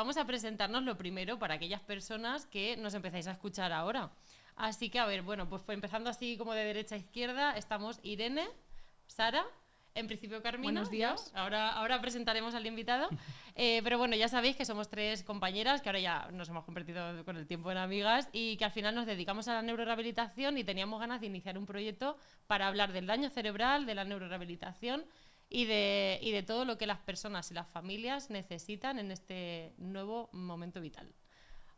vamos a presentarnos lo primero para aquellas personas que nos empezáis a escuchar ahora. Así que, a ver, bueno, pues empezando así como de derecha a izquierda, estamos Irene, Sara, en principio Carmina. Buenos días. Ahora presentaremos al invitado. Pero bueno, ya sabéis que somos 3 compañeras, que ahora ya nos hemos convertido con el tiempo en amigas y que al final nos dedicamos a la neurorehabilitación y teníamos ganas de iniciar un proyecto para hablar del daño cerebral, de la neurorehabilitación y de todo lo que las personas y las familias necesitan en este nuevo momento vital.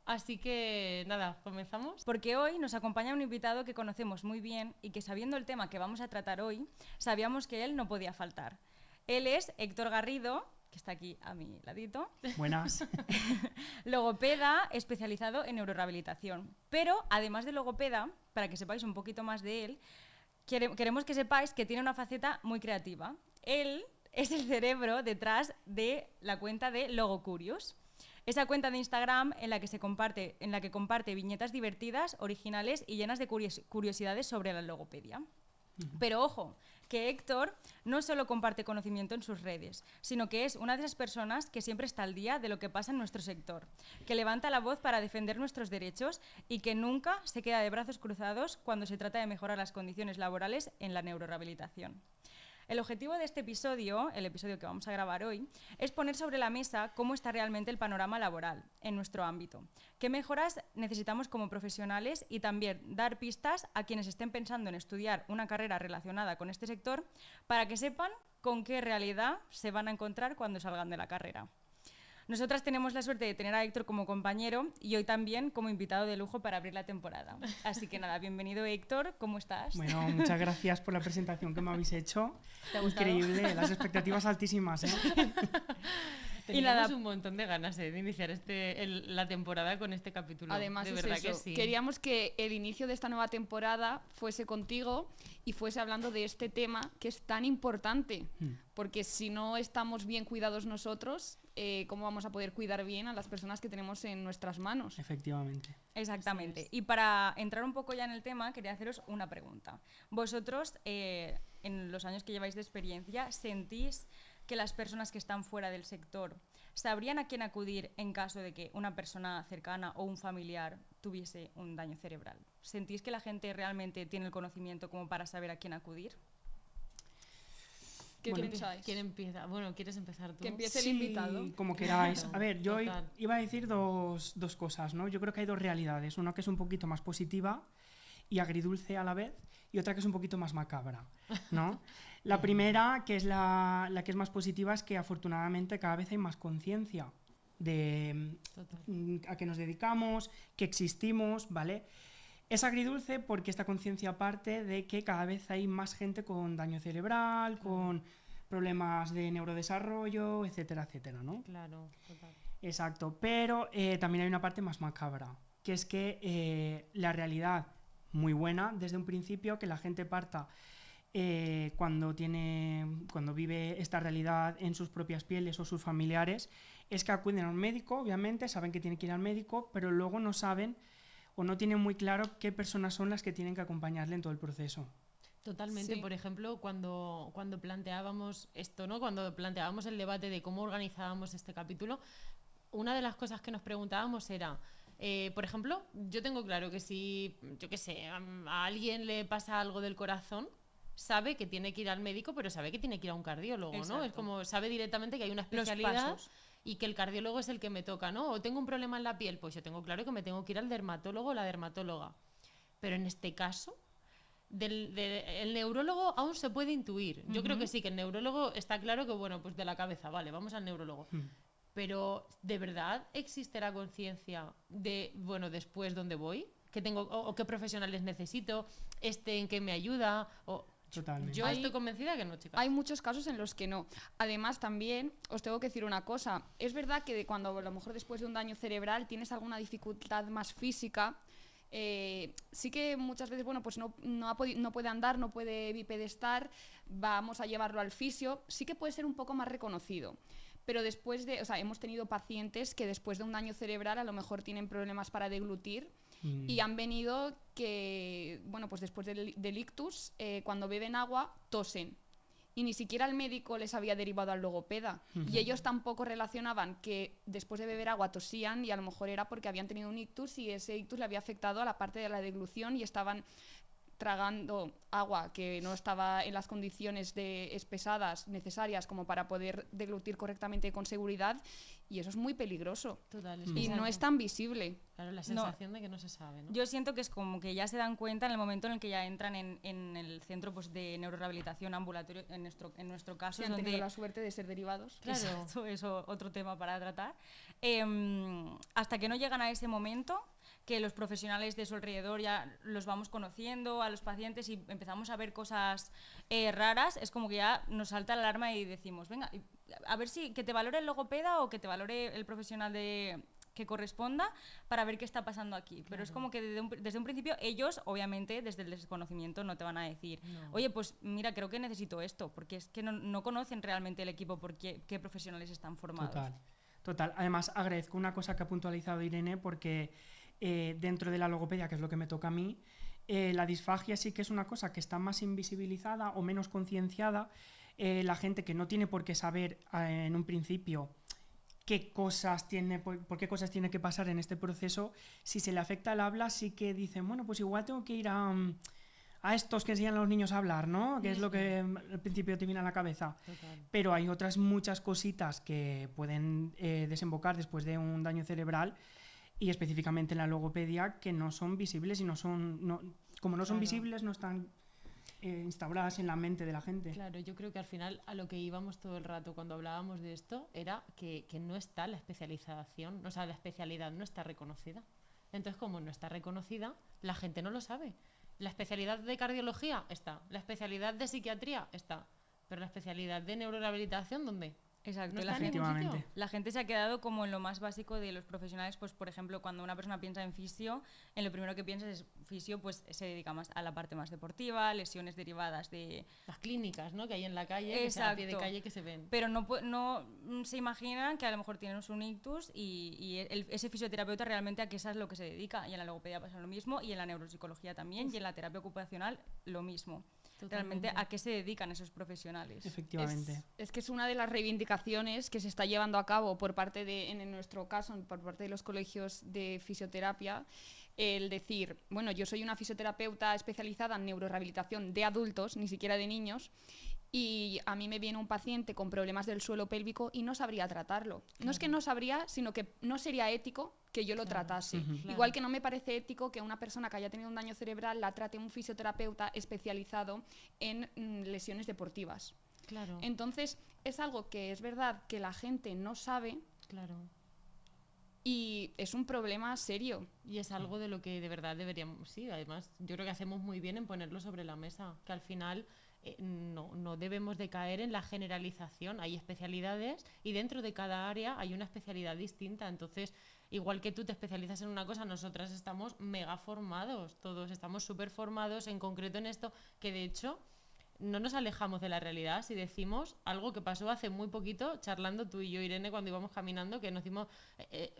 Así que nada, ¿comenzamos? Porque hoy nos acompaña un invitado que conocemos muy bien y que, sabiendo el tema que vamos a tratar hoy, sabíamos que él no podía faltar. Él es Héctor Garrido, que está aquí a mi ladito. Buenas. Logopeda especializado en neurorehabilitación. Pero además de logopeda, para que sepáis un poquito más de él, queremos que sepáis que tiene una faceta muy creativa. Él es el cerebro detrás de la cuenta de Logocurious. Esa cuenta de Instagram en la que comparte viñetas divertidas, originales y llenas de curiosidades sobre la logopedia. Pero ojo, que Héctor no solo comparte conocimiento en sus redes, sino que es una de esas personas que siempre está al día de lo que pasa en nuestro sector, que levanta la voz para defender nuestros derechos y que nunca se queda de brazos cruzados cuando se trata de mejorar las condiciones laborales en la neurorehabilitación. El objetivo de este episodio, el episodio que vamos a grabar hoy, es poner sobre la mesa cómo está realmente el panorama laboral en nuestro ámbito, qué mejoras necesitamos como profesionales y también dar pistas a quienes estén pensando en estudiar una carrera relacionada con este sector para que sepan con qué realidad se van a encontrar cuando salgan de la carrera. Nosotras tenemos la suerte de tener a Héctor como compañero y hoy también como invitado de lujo para abrir la temporada. Así que nada, bienvenido Héctor, ¿cómo estás? Bueno, muchas gracias por la presentación que me habéis hecho. ¿Te ha gustado? Increíble, las expectativas altísimas, ¿eh? Teníamos un montón de ganas de iniciar la temporada con este capítulo. Además, de es verdad eso. que sí. Queríamos que el inicio de esta nueva temporada fuese contigo y fuese hablando de este tema que es tan importante. Porque si no estamos bien cuidados nosotros, ¿cómo vamos a poder cuidar bien a las personas que tenemos en nuestras manos? Efectivamente. Exactamente. Y para entrar un poco ya en el tema, quería haceros una pregunta. Vosotros, en los años que lleváis de experiencia, ¿sentís que las personas que están fuera del sector sabrían a quién acudir en caso de que una persona cercana o un familiar tuviese un daño cerebral? ¿Sentís que la gente realmente tiene el conocimiento como para saber a quién acudir? ¿Qué pensáis? ¿Quién empieza? Bueno, ¿quieres empezar tú? Que empiece el invitado. Como queráis. A ver, yo Total. iba a decir dos cosas, ¿no? Yo creo que hay 2 realidades. Una que es un poquito más positiva y agridulce a la vez, y otra que es un poquito más macabra, ¿no? La primera, que es la que es más positiva, es que afortunadamente cada vez hay más conciencia de a qué nos dedicamos, que existimos, ¿vale? Es agridulce porque esta conciencia parte de que cada vez hay más gente con daño cerebral, con problemas de neurodesarrollo, etcétera, etcétera, ¿no? Claro, total. Exacto, pero también hay una parte más macabra, que es que la realidad muy buena desde un principio, que la gente parta cuando vive esta realidad en sus propias pieles o sus familiares, es que acuden a un médico, obviamente, saben que tienen que ir al médico, pero luego no saben o no tienen muy claro qué personas son las que tienen que acompañarle en todo el proceso. Totalmente. Sí. Por ejemplo, cuando planteábamos esto, ¿no? Cuando planteábamos el debate de cómo organizábamos este capítulo, una de las cosas que nos preguntábamos era, por ejemplo, yo tengo claro que si, yo qué sé, a alguien le pasa algo del corazón, sabe que tiene que ir al médico, pero sabe que tiene que ir a un cardiólogo, ¿no? Exacto. Es como, sabe directamente que hay una Los especialidad pasos. y que el cardiólogo es el que me toca, ¿no? O tengo un problema en la piel, pues yo tengo claro que me tengo que ir al dermatólogo o la dermatóloga. Pero en este caso, el neurólogo aún se puede intuir. Yo creo que sí, que el neurólogo está claro que, bueno, pues de la cabeza, vale, vamos al neurólogo. Pero, ¿de verdad existe la conciencia de, bueno, después dónde voy? ¿Qué tengo, o qué profesionales necesito? ¿En qué me ayuda? Totalmente. Yo estoy convencida que no, chicas. Hay muchos casos en los que no. Además, también os tengo que decir una cosa. Es verdad que cuando a lo mejor después de un daño cerebral tienes alguna dificultad más física, sí que muchas veces, bueno, pues no puede andar, no puede bipedestar, vamos a llevarlo al fisio, sí que puede ser un poco más reconocido. Pero hemos tenido pacientes que después de un daño cerebral a lo mejor tienen problemas para deglutir y han venido que, bueno, pues después del ictus, cuando beben agua, tosen. y ni siquiera el médico les había derivado al logopeda. Y ellos tampoco relacionaban que después de beber agua tosían y a lo mejor era porque habían tenido un ictus y ese ictus le había afectado a la parte de la deglución y estaban tragando agua que no estaba en las condiciones espesadas necesarias como para poder deglutir correctamente y con seguridad, y eso es muy peligroso. Total, Y no es tan visible. Claro, la sensación de que no se sabe, ¿no? Yo siento que es como que ya se dan cuenta en el momento en el que ya entran en el centro pues, de neurorehabilitación ambulatorio, en nuestro caso. Si han tenido la suerte de ser derivados. Claro. Exacto, eso otro tema para tratar. Hasta que no llegan a ese momento, que los profesionales de su alrededor ya los vamos conociendo, a los pacientes, y empezamos a ver cosas raras, es como que ya nos salta la alarma y decimos, venga, a ver si que te valore el logopeda o que te valore el profesional que corresponda para ver qué está pasando aquí. Claro. Pero es como que desde un principio ellos, obviamente, desde el desconocimiento no te van a decir, oye, pues mira, creo que necesito esto, porque es que no conocen realmente el equipo porque qué profesionales están formados. Total. Además, agradezco una cosa que ha puntualizado Irene, porque dentro de la logopedia, que es lo que me toca a mí, la disfagia sí que es una cosa que está más invisibilizada o menos concienciada. La gente que no tiene por qué saber en un principio por qué cosas tiene que pasar en este proceso, si se le afecta el habla, sí que dicen, bueno, pues igual tengo que ir a estos que enseñan a los niños a hablar, ¿no? Que es lo que al principio te viene a la cabeza. Total. Pero hay otras muchas cositas que pueden desembocar después de un daño cerebral, y específicamente en la logopedia, que no son visibles y como no son visibles, no están instauradas en la mente de la gente. Claro, yo creo que al final a lo que íbamos todo el rato cuando hablábamos de esto era que no está la especialización, o sea, la especialidad no está reconocida. Entonces, como no está reconocida, la gente no lo sabe. La especialidad de cardiología está, la especialidad de psiquiatría está, pero la especialidad de neurorehabilitación, ¿dónde? Exacto, ¿No está en ningún sitio? La gente se ha quedado como en lo más básico de los profesionales, pues por ejemplo, cuando una persona piensa en fisio, en lo primero que piensas es fisio, pues se dedica más a la parte más deportiva, lesiones derivadas de las clínicas, ¿no? Que hay en la calle, que sea a pie de calle, que se ven. Pero no se imaginan que a lo mejor tienen un ictus y ese fisioterapeuta realmente a qué es lo que se dedica. Y en la logopedia pasa lo mismo, y en la neuropsicología también, y en la terapia ocupacional lo mismo. Totalmente. Realmente a qué se dedican esos profesionales. Efectivamente. Es que es una de las reivindicaciones que se está llevando a cabo por parte en nuestro caso, por parte de los colegios de fisioterapia, el decir, bueno, yo soy una fisioterapeuta especializada en neurorehabilitación de adultos, ni siquiera de niños, y a mí me viene un paciente con problemas del suelo pélvico y no sabría tratarlo. Claro. No es que no sabría, sino que no sería ético que yo lo tratase. Claro. Igual que no me parece ético que una persona que haya tenido un daño cerebral la trate un fisioterapeuta especializado en lesiones deportivas. Claro. Entonces, es algo que es verdad que la gente no sabe. Claro. Y es un problema serio. Y es algo de lo que de verdad deberíamos... Sí, además, yo creo que hacemos muy bien en ponerlo sobre la mesa, que al final... no debemos de caer en la generalización. Hay especialidades y dentro de cada área hay una especialidad distinta. Entonces, igual que tú te especializas en una cosa, nosotras estamos mega formados, todos estamos súper formados, en concreto en esto, que de hecho no nos alejamos de la realidad si decimos algo que pasó hace muy poquito, charlando tú y yo, Irene, cuando íbamos caminando, que nos dimos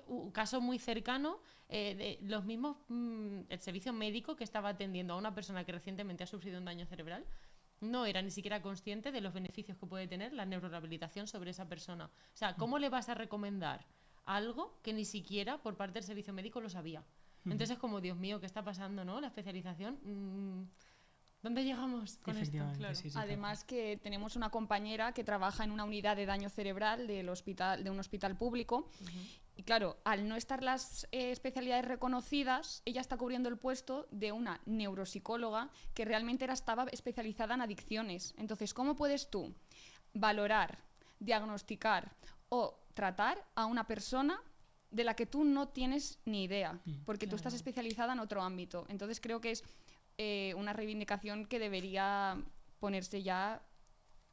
un caso muy cercano de los mismos, el servicio médico que estaba atendiendo a una persona que recientemente ha sufrido un daño cerebral. No era ni siquiera consciente de los beneficios que puede tener la neurorehabilitación sobre esa persona. O sea, ¿cómo le vas a recomendar algo que ni siquiera por parte del servicio médico lo sabía? Entonces es como, Dios mío, ¿qué está pasando, no? La especialización... ¿Dónde llegamos con esto? Claro. Sí, Además que tenemos una compañera que trabaja en una unidad de daño cerebral de un hospital público. Y claro, al no estar las especialidades reconocidas, ella está cubriendo el puesto de una neuropsicóloga que realmente estaba especializada en adicciones. Entonces, ¿cómo puedes tú valorar, diagnosticar o tratar a una persona de la que tú no tienes ni idea? Porque tú estás especializada en otro ámbito. Entonces, creo que es una reivindicación que debería ponerse ya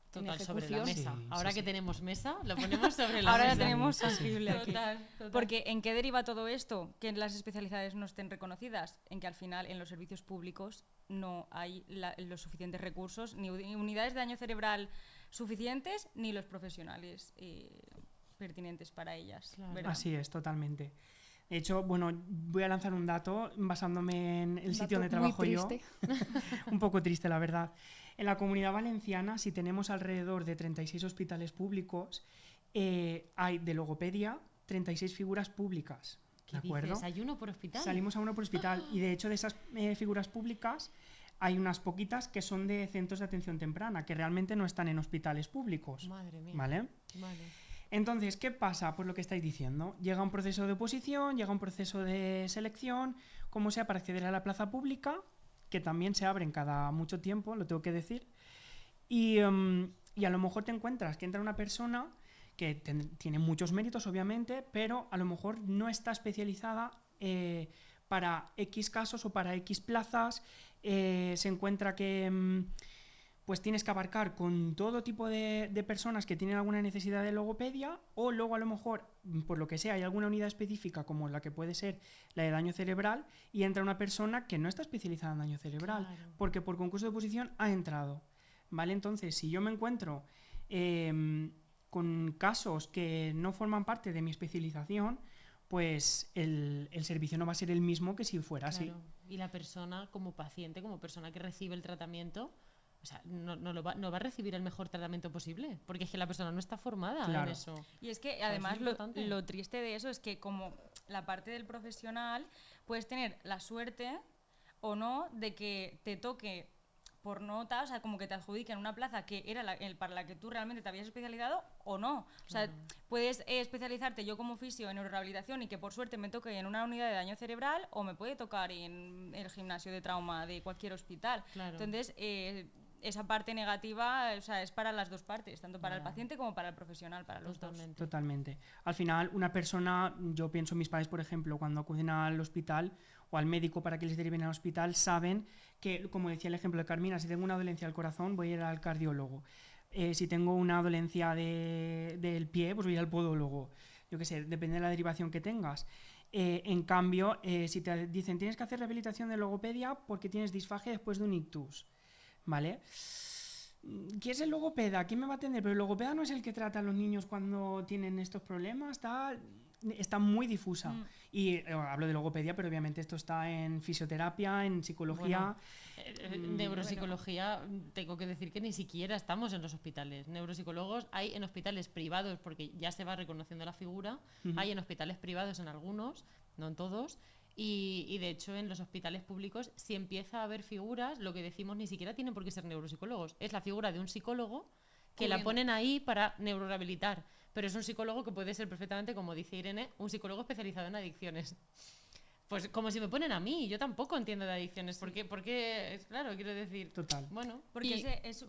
total sobre la ejecución. mesa. Ahora que tenemos mesa, lo ponemos sobre la Ahora mesa. la tenemos sensible aquí. Total. Porque ¿en qué deriva todo esto? Que las especialidades no estén reconocidas. En que al final en los servicios públicos no hay los suficientes recursos, ni unidades de daño cerebral suficientes, ni los profesionales pertinentes para ellas. Claro. Así es, totalmente. De hecho, bueno, voy a lanzar un dato basándome en el sitio donde trabajo yo. Un poco triste, la verdad. En la Comunidad Valenciana, si tenemos alrededor de 36 hospitales públicos, hay de logopedia 36 figuras públicas. ¿Qué ¿De acuerdo? dices? ¿Hay uno por hospital? Salimos a uno por hospital y de hecho de esas figuras públicas hay unas poquitas que son de centros de atención temprana, que realmente no están en hospitales públicos. Madre mía. ¿Vale? Vale. Entonces, ¿qué pasa? Pues lo que estáis diciendo. Llega un proceso de oposición, llega un proceso de selección, como sea, para acceder a la plaza pública, que también se abren cada mucho tiempo, lo tengo que decir. Y a lo mejor te encuentras que entra una persona que tiene muchos méritos, obviamente, pero a lo mejor no está especializada para X casos o para X plazas. Se encuentra que pues tienes que abarcar con todo tipo de personas que tienen alguna necesidad de logopedia, o luego a lo mejor, por lo que sea, hay alguna unidad específica como la que puede ser la de daño cerebral, y entra una persona que no está especializada en daño cerebral, Claro. porque por concurso de oposición ha entrado. ¿Vale? Entonces, si yo me encuentro con casos que no forman parte de mi especialización, pues el servicio no va a ser el mismo que si fuera así. Claro. Y la persona, como paciente, como persona que recibe el tratamiento, o sea, no va a recibir el mejor tratamiento posible, porque es que la persona no está formada Claro. en eso. Y es que sea, además es importante. lo triste de eso es que como la parte del profesional puedes tener la suerte o no de que te toque por nota, o sea, como que te adjudiquen una plaza que era para la que tú realmente te habías especializado o no. O sea, puedes especializarte yo como fisio en neurorehabilitación y que por suerte me toque en una unidad de daño cerebral, o me puede tocar en el gimnasio de trauma de cualquier hospital. Claro. Entonces, esa parte negativa, o sea, es para las dos partes, tanto para el Claro. paciente como para el profesional, para los dos. Totalmente. Totalmente. Al final, una persona, yo pienso en mis padres, por ejemplo, cuando acuden al hospital o al médico para que les deriven al hospital, saben que, como decía el ejemplo de Carmina, si tengo una dolencia del corazón, voy a ir al cardiólogo. Si tengo una dolencia del pie, pues voy a ir al podólogo. Yo qué sé, depende de la derivación que tengas. En cambio, si te dicen tienes que hacer rehabilitación de logopedia porque tienes disfagia después de un ictus, ¿vale? ¿Quién es el logopeda? ¿Quién me va a atender? Pero el logopeda no es el que trata a los niños cuando tienen estos problemas, está muy difusa. Y hablo de logopedia, pero obviamente esto está en fisioterapia, en psicología. Neuropsicología, tengo que decir que ni siquiera estamos en los hospitales. Neuropsicólogos hay en hospitales privados, porque ya se va reconociendo la figura. Hay en hospitales privados en algunos, no en todos. Y de hecho en los hospitales públicos, si empieza a haber figuras, lo que decimos ni siquiera tienen por qué ser neuropsicólogos. Es la figura de un psicólogo que la ponen ahí para neurorehabilitar. Pero es un psicólogo que puede ser perfectamente, como dice Irene, un psicólogo especializado en adicciones. Pues como si me ponen a mí, yo tampoco entiendo de adicciones. Sí. Porque, claro, quiero decir... Total. Bueno, Porque ese es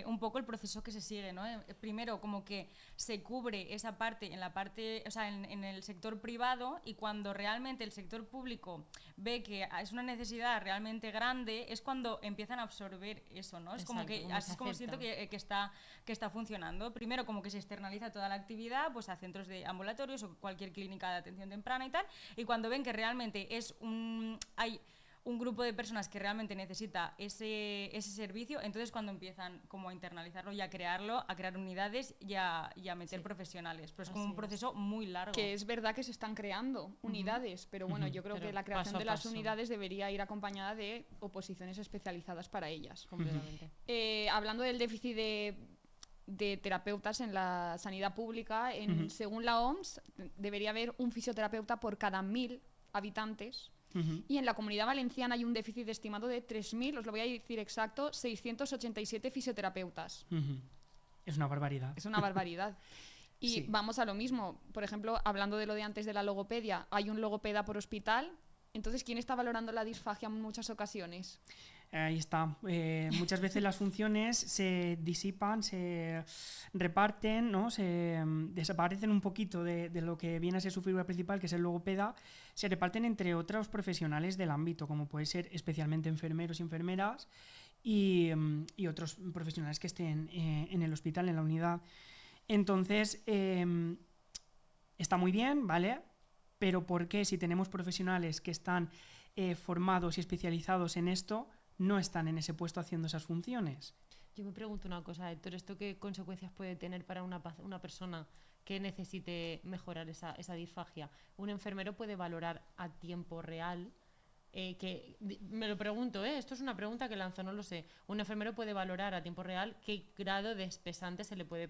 un poco el proceso que se sigue, ¿no? Primero, como que se cubre esa parte en la parte, o sea, en el sector privado, y cuando realmente el sector público ve que es una necesidad realmente grande, es cuando empiezan a absorber eso, ¿no? Es como Exacto, que así es como siento que está funcionando. Primero, como que se externaliza toda la actividad, pues a centros de ambulatorios o cualquier clínica de atención temprana y tal, y cuando ven que realmente hay un grupo de personas que realmente necesita ese servicio, entonces cuando empiezan como a internalizarlo y a crearlo, a crear unidades y a meter profesionales. Pero es como un proceso muy largo. Que es verdad que se están creando unidades, pero bueno, yo creo Pero que la creación paso a de las paso. unidades debería ir acompañada de oposiciones especializadas para ellas. completamente. Hablando del déficit de terapeutas en la sanidad pública, según la OMS, debería haber un fisioterapeuta por cada 1000 habitantes. Y en la Comunidad Valenciana hay un déficit estimado de 3.000, os lo voy a decir exacto, 687 fisioterapeutas. Es una barbaridad. Es una barbaridad. Y Sí. vamos a lo mismo. Por ejemplo, hablando de lo de antes de la logopedia, hay un logopeda por hospital. Entonces, ¿quién está valorando la disfagia en muchas ocasiones? Ahí está. Muchas veces las funciones se disipan, se reparten, ¿no? Se desaparecen un poquito de lo que viene a ser su figura principal, que es el logopeda. Se reparten entre otros profesionales del ámbito, como puede ser especialmente enfermeros y enfermeras y otros profesionales que estén en el hospital, en la unidad. Entonces, está muy bien, ¿vale? Pero ¿por qué si tenemos profesionales que están formados y especializados en esto, no están en ese puesto haciendo esas funciones? Yo me pregunto una cosa, Héctor, ¿esto qué consecuencias puede tener para una persona que necesite mejorar esa disfagia? Un enfermero puede valorar a tiempo real me lo pregunto, esto es una pregunta que lanzo, no lo sé. Un enfermero puede valorar a tiempo real qué grado de espesante se le puede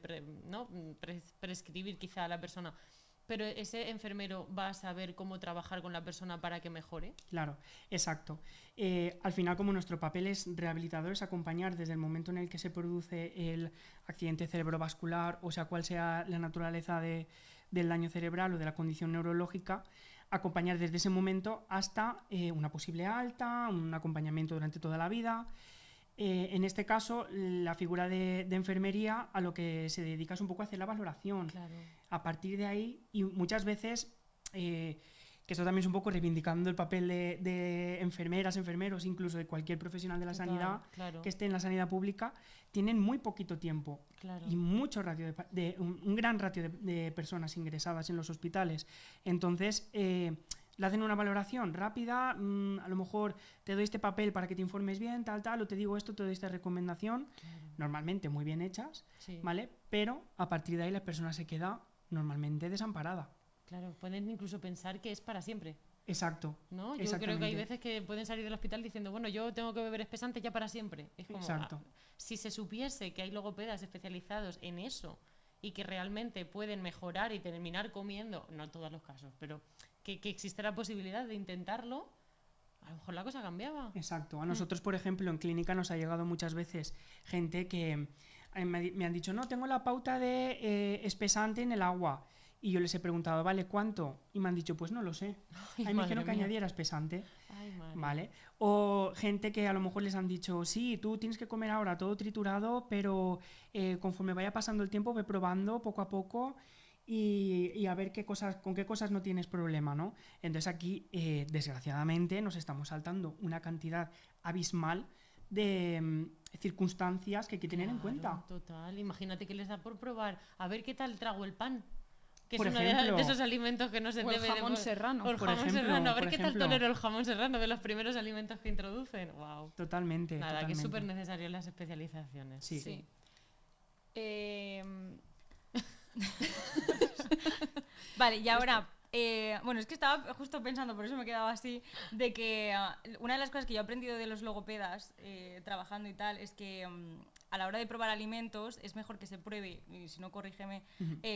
prescribir quizá a la persona. Pero ese enfermero va a saber cómo trabajar con la persona para que mejore. Claro, exacto. Al final, como nuestro papel es rehabilitador, es acompañar desde el momento en el que se produce el accidente cerebrovascular, o sea, cuál sea la naturaleza del daño cerebral o de la condición neurológica, acompañar desde ese momento hasta una posible alta, un acompañamiento durante toda la vida. En este caso, la figura de enfermería a lo que se dedica es un poco a hacer la valoración. Claro. A partir de ahí, y muchas veces, que esto también es un poco reivindicando el papel de enfermeras, enfermeros, incluso de cualquier profesional de la sanidad claro. que esté en la sanidad pública, tienen muy poquito tiempo Claro. y mucho ratio un gran ratio de personas ingresadas en los hospitales. Entonces, le hacen una valoración rápida, a lo mejor te doy este papel para que te informes bien, tal, o te digo esto, te doy esta recomendación, normalmente muy bien hechas, Sí. ¿vale? Pero a partir de ahí la persona se queda normalmente desamparada. Claro, pueden incluso pensar que es para siempre, Exacto. ¿no? Yo creo que Exactamente. hay veces que pueden salir del hospital diciendo, bueno, yo tengo que beber espesante ya para siempre. Es como, Exacto. si se supiese que hay logopedas especializados en eso y que realmente pueden mejorar y terminar comiendo, no en todos los casos, pero que existe la posibilidad de intentarlo, a lo mejor la cosa cambiaba. Exacto. A nosotros, por ejemplo, en clínica nos ha llegado muchas veces gente que me han dicho, no, tengo la pauta de espesante en el agua. Y yo les he preguntado, ¿vale? ¿Cuánto? Y me han dicho, pues no lo sé. Ay, A mí me madre dijeron que mía. añadiera espesante. Ay, madre. ¿Vale? O gente que a lo mejor les han dicho, sí, tú tienes que comer ahora todo triturado, pero conforme vaya pasando el tiempo ve probando poco a poco y a ver con qué cosas no tienes problema, ¿no? Entonces aquí, desgraciadamente, nos estamos saltando una cantidad abismal de circunstancias que hay que tener en Claro, cuenta. Total, imagínate que les da por probar, a ver qué tal trago el pan. Que Por es uno ejemplo. de esos alimentos que no se O el debe jamón serrano. O el Por jamón ejemplo, serrano. A ver por qué tal ejemplo. tolero el jamón serrano, de los primeros alimentos que introducen. Wow. Totalmente. Nada, que totalmente. es súper necesario las especializaciones. Sí. Sí. Vale, y ahora, bueno, es que estaba justo pensando, por eso me quedaba así, de que una de las cosas que yo he aprendido de los logopedas trabajando y tal es que a la hora de probar alimentos es mejor que se pruebe, y si no corrígeme,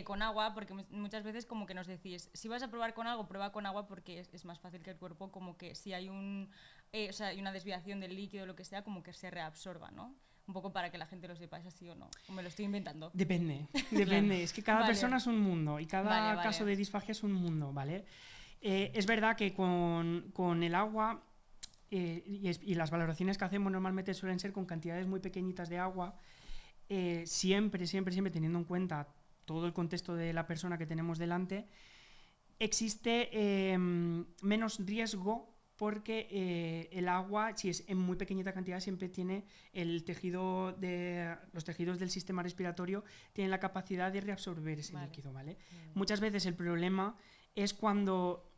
con agua, porque muchas veces como que nos decís, si vas a probar con algo, prueba con agua porque es más fácil que el cuerpo, como que si hay o sea, hay una desviación del líquido o lo que sea, como que se reabsorba, ¿no? Un poco para que la gente lo sepa, ¿es así o no? O me lo estoy inventando. Depende. Es que cada Vale. persona es un mundo y cada Vale, vale. caso de disfagia es un mundo, ¿vale? Es verdad que con el agua y las valoraciones que hacemos normalmente suelen ser con cantidades muy pequeñitas de agua, siempre teniendo en cuenta todo el contexto de la persona que tenemos delante, existe menos riesgo porque el agua, si es en muy pequeñita cantidad, siempre tiene los tejidos del sistema respiratorio tienen la capacidad de reabsorber ese Vale. líquido, ¿vale? Muchas veces el problema es cuando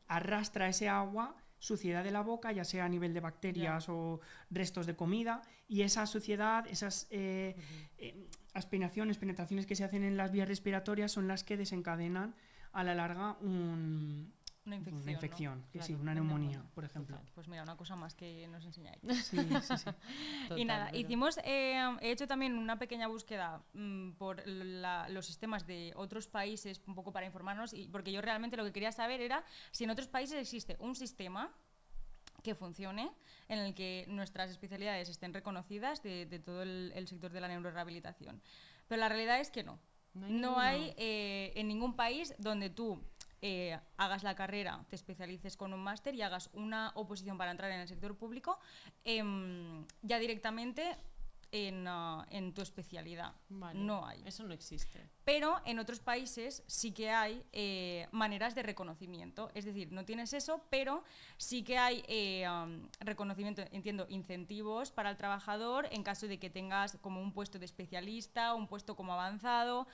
arrastra ese agua suciedad de la boca, ya sea a nivel de bacterias o restos de comida, y esa suciedad, esas aspiraciones, penetraciones que se hacen en las vías respiratorias son las que desencadenan a la larga Una infección, una infección, ¿no? que Claro, sí, una una neumonía, neumonía, por ejemplo. total. Pues mira, una cosa más que nos enseñáis. Sí, sí, sí. Total, Y nada, pero- hicimos, he hecho también una pequeña búsqueda por los sistemas de otros países, un poco para informarnos, porque yo realmente lo que quería saber era si en otros países existe un sistema que funcione, en el que nuestras especialidades estén reconocidas de todo el sector de la neurorehabilitación. Pero la realidad es que no. No hay No ninguno. hay en ningún país donde tú hagas la carrera, te especialices con un máster y hagas una oposición para entrar en el sector público ya directamente en tu especialidad. Vale, No hay. Eso no existe. Pero en otros países sí que hay maneras de reconocimiento. Es decir, no tienes eso, pero sí que hay reconocimiento, entiendo, incentivos para el trabajador en caso de que tengas como un puesto de especialista, un puesto como avanzado,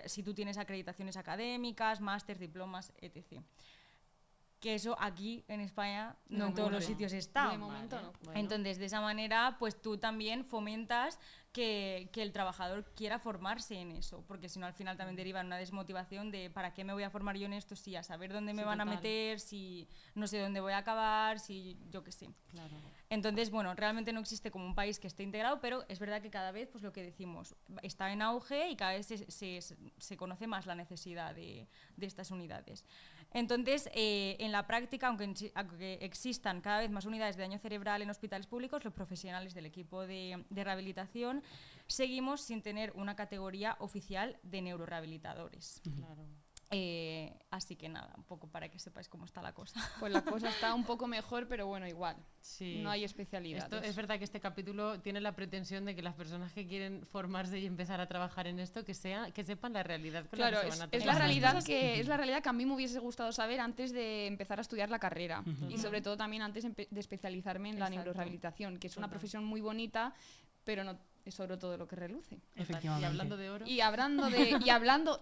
si tú tienes acreditaciones académicas, máster, diplomas, etc. que eso aquí en España De no en todos los momento. sitios está. De momento no. Bueno. Entonces, de esa manera, pues tú también fomentas que el trabajador quiera formarse en eso, porque si no al final también deriva en una desmotivación de ¿para qué me voy a formar yo en esto? Si a saber dónde me Sí, van a total. meter, si no sé dónde voy a acabar, si yo qué sé. Claro. Entonces, bueno, realmente no existe como un país que esté integrado, pero es verdad que cada vez, pues lo que decimos, está en auge y cada vez se conoce más la necesidad de estas unidades. Entonces, en la práctica, aunque existan cada vez más unidades de daño cerebral en hospitales públicos, los profesionales del equipo de rehabilitación seguimos sin tener una categoría oficial de neurorehabilitadores. Claro. Así que nada, un poco para que sepáis cómo está la cosa. Pues la cosa está un poco mejor, pero bueno, igual. Sí. No hay especialidades. Esto es verdad que este capítulo tiene la pretensión de que las personas que quieren formarse y empezar a trabajar en esto que sepan la realidad con Claro, la que se es, van a es topar. la realidad que a mí me hubiese gustado saber antes de empezar a estudiar la carrera y sobre todo también antes de especializarme en la Exacto. neurorehabilitación, que es una Total. profesión muy bonita, pero no es sobre todo lo que reluce. Efectivamente. Y hablando de oro,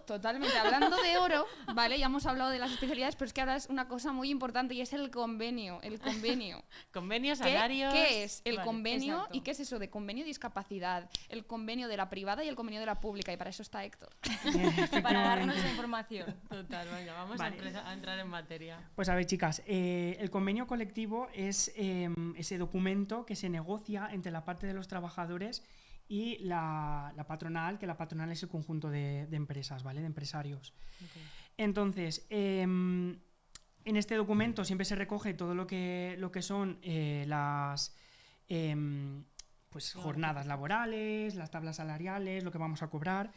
Totalmente hablando de oro, ¿vale? Ya hemos hablado de las especialidades, pero es que ahora es una cosa muy importante y es el convenio. convenios, ¿Qué, salarios... qué es el Vale, convenio exacto. y qué es eso de convenio de discapacidad? El convenio de la privada y el convenio de la pública, y para eso está Héctor. Para darnos Efectivamente. esa información. Total, venga, vamos Vale. a entrar en materia. Pues a ver, chicas, el convenio colectivo es ese documento que se negocia entre la parte de los trabajadores y la patronal, que la patronal es el conjunto de empresas, ¿vale? De empresarios. Entonces, en este documento siempre se recoge todo lo que son las pues, jornadas laborales, las tablas salariales, lo que vamos a cobrar,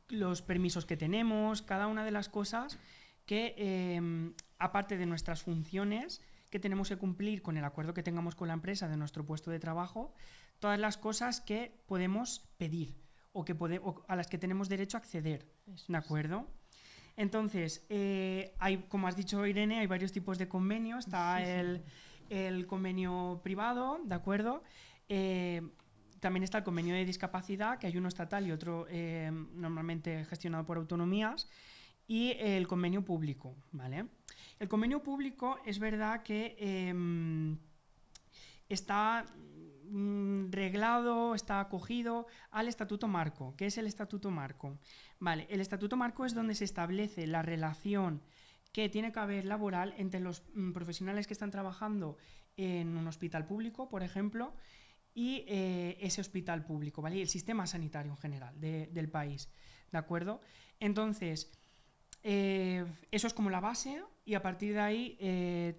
los permisos que tenemos, cada una de las cosas que, aparte de nuestras funciones que tenemos que cumplir con el acuerdo que tengamos con la empresa de nuestro puesto de trabajo, todas las cosas que podemos pedir o a las que tenemos derecho a acceder, ¿de acuerdo? Entonces, como has dicho Irene, hay varios tipos de convenios. Está el convenio privado, ¿de acuerdo? También está el convenio de discapacidad, que hay uno estatal y otro normalmente gestionado por autonomías, y el convenio público, ¿vale? El convenio público es verdad que está reglado, está acogido al Estatuto Marco. ¿Qué es el Estatuto Marco? Vale, el Estatuto Marco es donde se establece la relación que tiene que haber laboral entre los profesionales que están trabajando en un hospital público, por ejemplo, y ese hospital público, ¿vale? Y el sistema sanitario en general del país, ¿de acuerdo? Entonces, eso es como la base, y a partir de ahí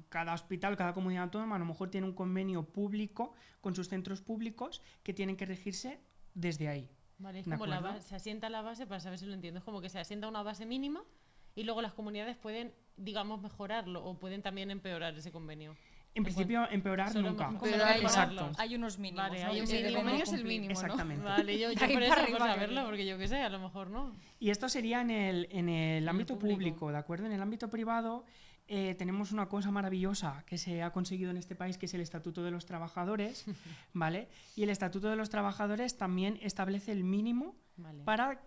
cada hospital, cada comunidad autónoma a lo mejor tiene un convenio público con sus centros públicos que tienen que regirse desde ahí. Vale, es ¿De como acuerdo? se asienta la base, para saber si lo entiendo, es como que se asienta una base mínima y luego las comunidades pueden, digamos, mejorarlo o pueden también empeorar ese convenio. En Pues principio, empeorar solo nunca. hemos- Pero hay- Exacto. Hay unos mínimos. Vale, ¿no? hay un Que mínimo. El debemos convenio es el cumplir. mínimo, ¿no? Exactamente. Vale, yo Ahí por para eso, por arriba, saberlo, que- porque yo qué sé, a lo mejor no. Y esto sería en el ámbito público. público, ¿de acuerdo? En el ámbito privado tenemos una cosa maravillosa que se ha conseguido en este país, que es el Estatuto de los Trabajadores, ¿vale? Y el Estatuto de los Trabajadores también establece el mínimo Vale. para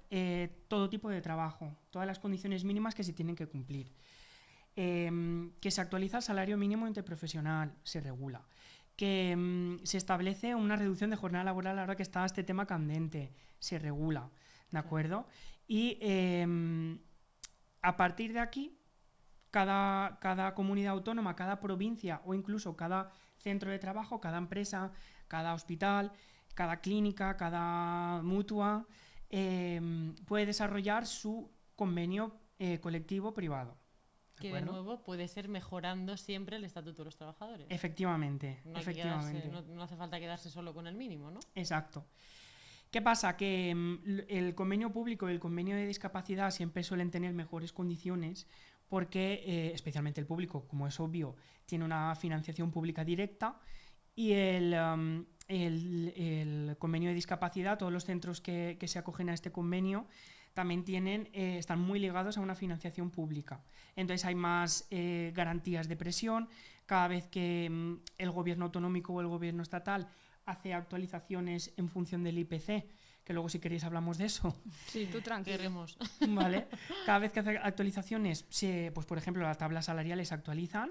todo tipo de trabajo, todas las condiciones mínimas que se tienen que cumplir. Que se actualiza el salario mínimo interprofesional, se regula. Que se establece una reducción de jornada laboral ahora que está este tema candente, se regula, ¿de acuerdo? Y a partir de aquí, cada comunidad autónoma, cada provincia o incluso cada centro de trabajo, cada empresa, cada hospital, cada clínica, cada mutua, puede desarrollar su convenio colectivo privado. ¿De Que de acuerdo? nuevo puede ser mejorando siempre el Estatuto de los Trabajadores. Efectivamente, No hay que efectivamente. quedarse- no hace falta quedarse solo con el mínimo, ¿no? Exacto. ¿Qué pasa? Que el convenio público y el convenio de discapacidad siempre suelen tener mejores condiciones porque, especialmente el público, como es obvio, tiene una financiación pública directa, y el convenio de discapacidad, todos los centros que se acogen a este convenio también están muy ligados a una financiación pública. Entonces hay más garantías de presión, cada vez que el gobierno autonómico o el gobierno estatal hace actualizaciones en función del IPC, que luego si queréis hablamos de eso. Sí, tú tranquilo. Queremos. ¿Vale? Cada vez que hace actualizaciones, pues por ejemplo, las tablas salariales se actualizan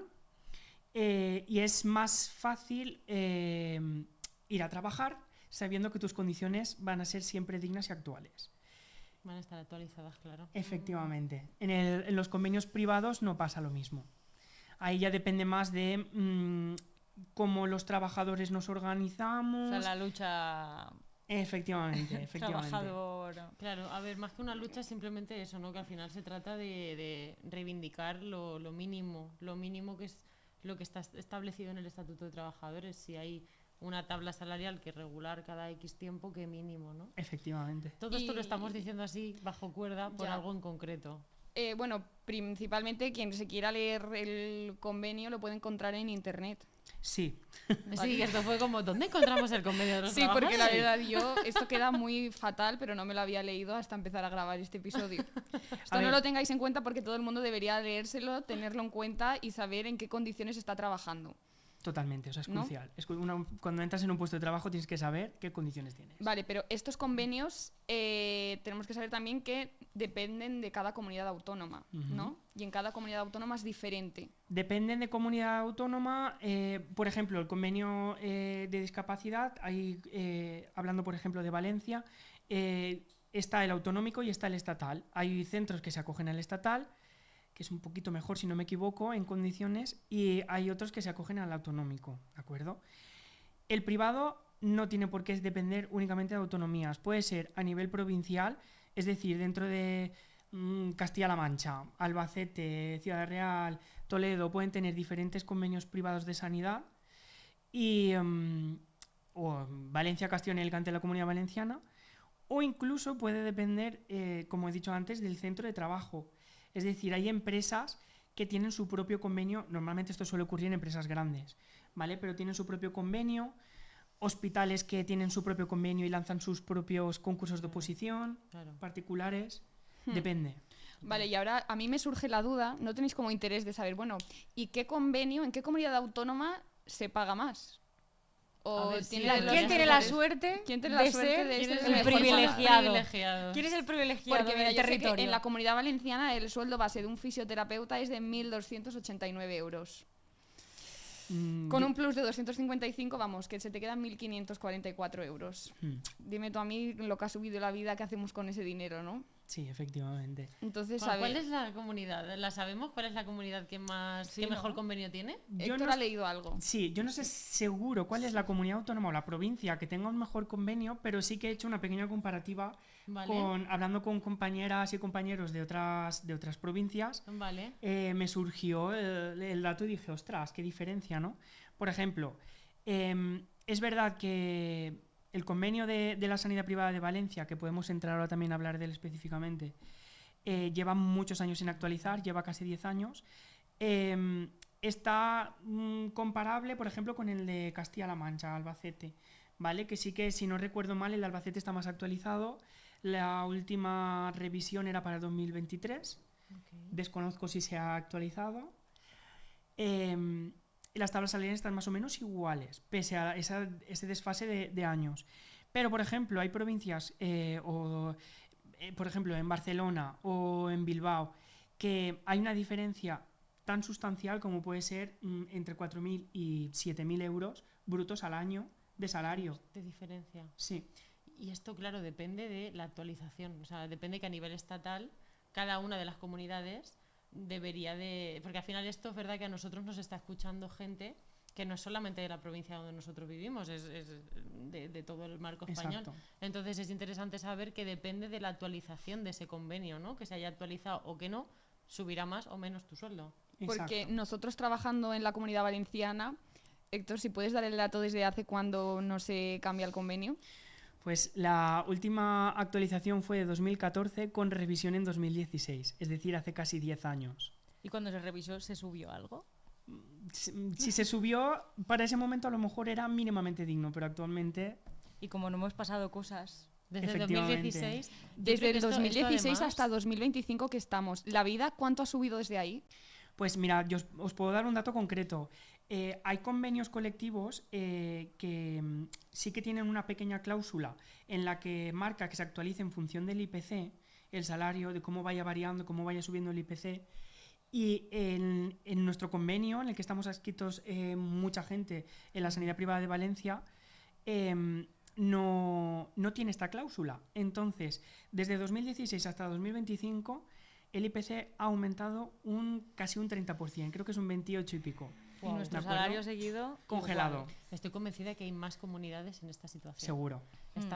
y es más fácil ir a trabajar sabiendo que tus condiciones van a ser siempre dignas y actuales. Van a estar actualizadas, claro. Efectivamente. En los convenios privados no pasa lo mismo. Ahí ya depende más de cómo los trabajadores nos organizamos. O sea, la lucha Efectivamente. trabajador. Claro, a ver, más que una lucha, simplemente eso, ¿no? Que al final se trata de reivindicar lo mínimo que es lo que está establecido en el Estatuto de Trabajadores. Si hay una tabla salarial que regular cada X tiempo, qué mínimo, ¿no? Efectivamente. Todo esto lo estamos diciendo así, bajo cuerda, por Ya. algo en concreto. Bueno, principalmente quien se quiera leer el convenio lo puede encontrar en internet. Sí. Sí, que esto fue como, ¿dónde encontramos el convenio de los Sí, porque la trabajadores? verdad esto queda muy fatal, pero no me lo había leído hasta empezar a grabar este episodio. Esto A no ver. lo tengáis en cuenta porque todo el mundo debería leérselo, tenerlo en cuenta y saber en qué condiciones está trabajando. Totalmente, o sea, es ¿No? crucial. Cuando entras en un puesto de trabajo tienes que saber qué condiciones tienes. Vale, pero estos convenios tenemos que saber también que dependen de cada comunidad autónoma, ¿no? Y en cada comunidad autónoma es diferente. Dependen de comunidad autónoma. Por ejemplo, el convenio de discapacidad, hablando por ejemplo de Valencia, está el autonómico y está el estatal. Hay centros que se acogen al estatal, que es un poquito mejor si no me equivoco en condiciones, y hay otros que se acogen al autonómico, ¿de acuerdo? El privado no tiene por qué depender únicamente de autonomías, puede ser a nivel provincial, es decir, dentro de Castilla-La Mancha, Albacete, Ciudad Real, Toledo, pueden tener diferentes convenios privados de sanidad, y o Valencia, Castilla y Alicante, la Comunidad Valenciana, o incluso puede depender, como he dicho antes, del centro de trabajo. Es decir, hay empresas que tienen su propio convenio, normalmente esto suele ocurrir en empresas grandes, ¿vale? Pero tienen su propio convenio, hospitales que tienen su propio convenio y lanzan sus propios concursos de oposición, Claro. particulares, depende. Vale, y ahora a mí me surge la duda, ¿no tenéis como interés de saber, bueno, ¿y qué convenio, en qué comunidad autónoma se paga más? A ver, sí, tiene la- los ¿Quién tiene la mejores- suerte? ¿Quién tiene la de suerte ser de ¿Quién ser es el el mejor privilegiado? privilegiado? ¿Quién es el privilegiado Porque mira, del yo sé que territorio? en la Comunidad Valenciana el sueldo base de un fisioterapeuta es de 1.289 euros. Con un plus de 255, vamos, que se te quedan 1.544 euros. Dime tú a mí lo que ha subido la vida, qué hacemos con ese dinero, ¿no? Sí, efectivamente. Entonces, a ¿Cuál ver, es la comunidad? ¿La sabemos? ¿Cuál es la comunidad que Sí, mejor ¿no? convenio tiene? Yo Héctor no ha leído algo. Sí, yo no sé seguro cuál es la comunidad autónoma o la provincia que tenga un mejor convenio, pero sí que he hecho una pequeña comparativa Vale. hablando con compañeras y compañeros de otras provincias. Vale. Me surgió el dato y dije, ostras, qué diferencia, ¿no? Por ejemplo, es verdad que el convenio de la sanidad privada de Valencia, que podemos entrar ahora también a hablar de él específicamente, lleva muchos años sin actualizar, lleva casi 10 años. Está comparable, por ejemplo, con el de Castilla-La Mancha, Albacete, ¿vale? Que sí que, si no recuerdo mal, el de Albacete está más actualizado. La última revisión era para 2023. Desconozco si se ha actualizado. Las tablas salariales están más o menos iguales, pese a ese desfase de años. Pero, por ejemplo, hay provincias, por ejemplo, en Barcelona o en Bilbao, que hay una diferencia tan sustancial como puede ser entre 4.000 y 7.000 euros brutos al año de salario. De diferencia. Sí, Y esto, claro, depende de la actualización. O sea, depende que a nivel estatal cada una de las comunidades debería de... Porque al final esto es verdad que a nosotros nos está escuchando gente que no es solamente de la provincia donde nosotros vivimos, es de todo el marco español. exacto. Entonces es interesante saber que depende de la actualización de ese convenio, ¿no? Que se haya actualizado o que no, subirá más o menos tu sueldo. Porque Exacto. nosotros trabajando en la Comunidad Valenciana, Héctor, si puedes dar el dato desde hace cuándo no se cambia el convenio. Pues la última actualización fue de 2014 con revisión en 2016, es decir, hace casi 10 años. ¿Y cuando se revisó se subió algo? Si se subió, para ese momento a lo mejor era mínimamente digno, pero actualmente... Y como no hemos pasado cosas... Desde Efectivamente. 2016. yo Desde creo el que esto 2016 además- hasta 2025 que estamos. ¿La vida cuánto ha subido desde ahí? Pues mira, os puedo dar un dato concreto. Hay convenios colectivos que sí que tienen una pequeña cláusula en la que marca que se actualice en función del IPC, el salario, de cómo vaya variando, cómo vaya subiendo el IPC. Y en nuestro convenio, en el que estamos adscritos mucha gente en la sanidad privada de Valencia, no tiene esta cláusula. Entonces, desde 2016 hasta 2025, el IPC ha aumentado casi un 30%, creo que es un 28 y pico. Y Wow. nuestro ¿De acuerdo? salario seguido Congelado, Estoy convencida que hay más comunidades en esta situación. seguro.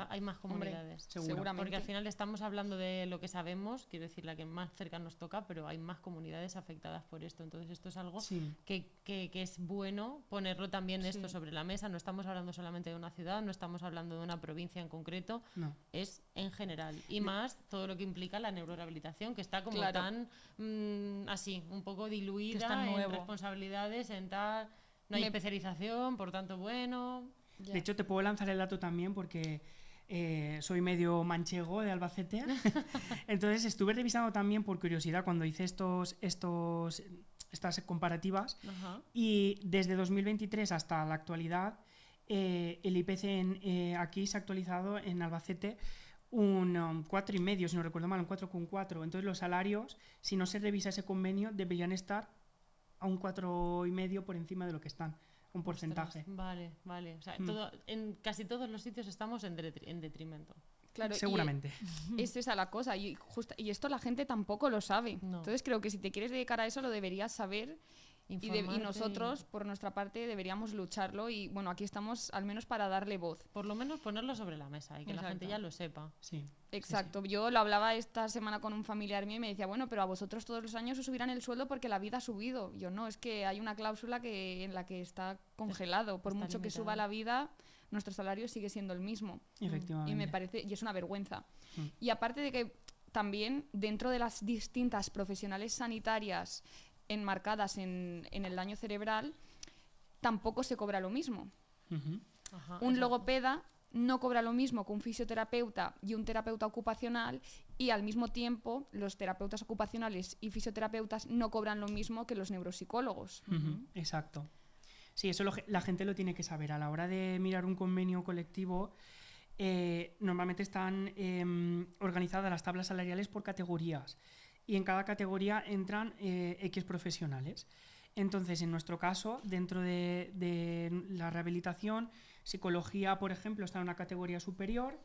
Hay más comunidades. Seguro. Seguramente. Porque al final estamos hablando de lo que sabemos, quiero decir, la que más cerca nos toca, pero hay más comunidades afectadas por esto. Entonces, esto es algo Sí. que es bueno ponerlo también esto Sí. sobre la mesa. No estamos hablando solamente de una ciudad, no estamos hablando de una provincia en concreto, No. es en general. Y más todo lo que implica la neurorehabilitación, que está como Claro. tan así, un poco diluida Que es tan en nuevo. responsabilidades, en tal. No hay Me- especialización, por tanto, bueno. Ya. De hecho, te puedo lanzar el dato también porque soy medio manchego de Albacete. Entonces estuve revisando también por curiosidad cuando hice estas comparativas, Ajá. y desde 2023 hasta la actualidad el IPC aquí se ha actualizado en Albacete un 4,5, si no recuerdo mal, un 4,4. Entonces los salarios, si no se revisa ese convenio, deberían estar a un 4,5 por encima de lo que están, un porcentaje. Ostras, vale. O sea, Mm. en casi todos los sitios estamos en detrimento. Claro, y Seguramente. es esa la cosa. Y esto la gente tampoco lo sabe. No. Entonces creo que si te quieres dedicar a eso lo deberías saber. Y Informarte nosotros, por nuestra parte, deberíamos lucharlo. Y bueno, aquí estamos al menos para darle voz. por lo menos ponerlo sobre la mesa y que la Exacto. gente ya lo sepa. Sí. Exacto. Yo lo hablaba esta semana con un familiar mío y me decía, bueno, pero a vosotros todos los años os subirán el sueldo porque la vida ha subido. Yo no, es que hay una cláusula en la que está congelado. Por está mucho que limitado. suba la vida, nuestro salario sigue siendo el mismo. Efectivamente. Y me parece, y es una vergüenza. Mm. Y aparte de que también dentro de las distintas profesionales sanitarias enmarcadas en el daño cerebral, tampoco se cobra lo mismo. Ujú. Ajá, Un exacto. logopeda no cobra lo mismo que un fisioterapeuta y un terapeuta ocupacional, y al mismo tiempo los terapeutas ocupacionales y fisioterapeutas no cobran lo mismo que los neuropsicólogos. Ujú, exacto. Sí, eso la gente lo tiene que saber. A la hora de mirar un convenio colectivo, normalmente están organizadas las tablas salariales por categorías, y en cada categoría entran X profesionales. Entonces, en nuestro caso, dentro de la rehabilitación, psicología, por ejemplo, está en una categoría superior.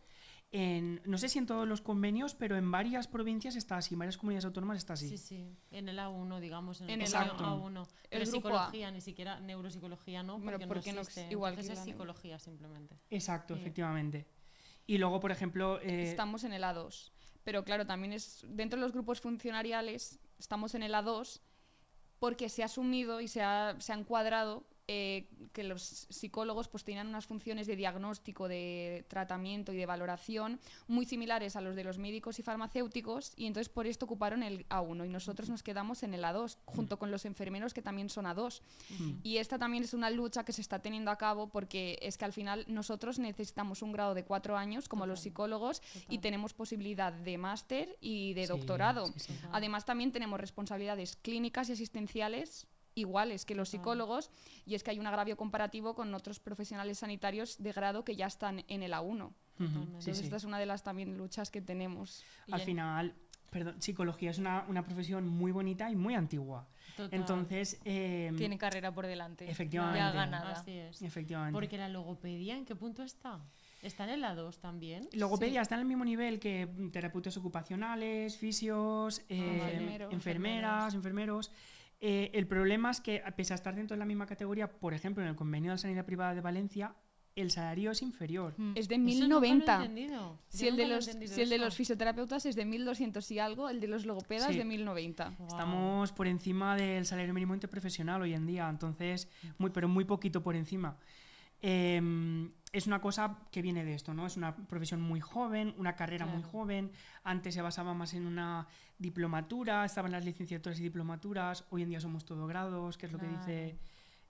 No sé si en todos los convenios, pero en varias provincias está así, en varias comunidades autónomas está así. Sí, en el A1, digamos, en En el el Exacto. A1. Pero El grupo psicología, ni siquiera neuropsicología, ¿no? Bueno, Porque, porque no no existe. ex- igual Entonces que es la- psicología simplemente. Exacto, Sí. efectivamente. Y luego, por ejemplo, Estamos en el A2. Pero claro, también es dentro de los grupos funcionariales estamos en el A2 porque se ha asumido y se ha encuadrado que los psicólogos pues tenían unas funciones de diagnóstico, de tratamiento y de valoración muy similares a los de los médicos y farmacéuticos, y entonces por esto ocuparon el A1 y nosotros nos quedamos en el A2 junto con los enfermeros, que también son A2. Y esta también es una lucha que se está teniendo a cabo, porque es que al final nosotros necesitamos un grado de 4 años como los Total. psicólogos, y Total. tenemos posibilidad de máster y de Sí, doctorado. sí, sí. Total. Además también tenemos responsabilidades clínicas y asistenciales iguales que los Total. psicólogos, y es que hay un agravio comparativo con otros profesionales sanitarios de grado que ya están en el A1. Ujú, Totalmente. sí, Entonces sí. esta es una de las también luchas que tenemos. Y Al en- final, perdón, psicología es una profesión muy bonita y muy antigua. Total. Entonces, Tiene carrera por delante. Efectivamente. Ya ganada. Así es. efectivamente. Porque la logopedia, ¿en qué punto está? ¿Está en el A2 también? Logopedia está en el mismo nivel que terapeutas ocupacionales, fisios, Enfermeros. enfermeras, enfermeros. El problema es que, pese a estar dentro de la misma categoría, por ejemplo, en el convenio de la sanidad privada de Valencia, el salario es inferior. Mm. Es de Eso nunca lo he 1090. entendido. Si Yo el de nunca lo he los, entendido si el de eso. los fisioterapeutas es de 1200 y algo, el de los logopedas Sí. de 1090. Guau. Estamos por encima del salario mínimo interprofesional hoy en día, entonces, pero muy poquito por encima. Es una cosa que viene de esto, ¿no? Es una profesión muy joven, una carrera muy Claro. joven. Antes se basaba más en una diplomatura, estaban las licenciaturas y diplomaturas. Hoy en día somos todo grados, que es lo que Claro. dice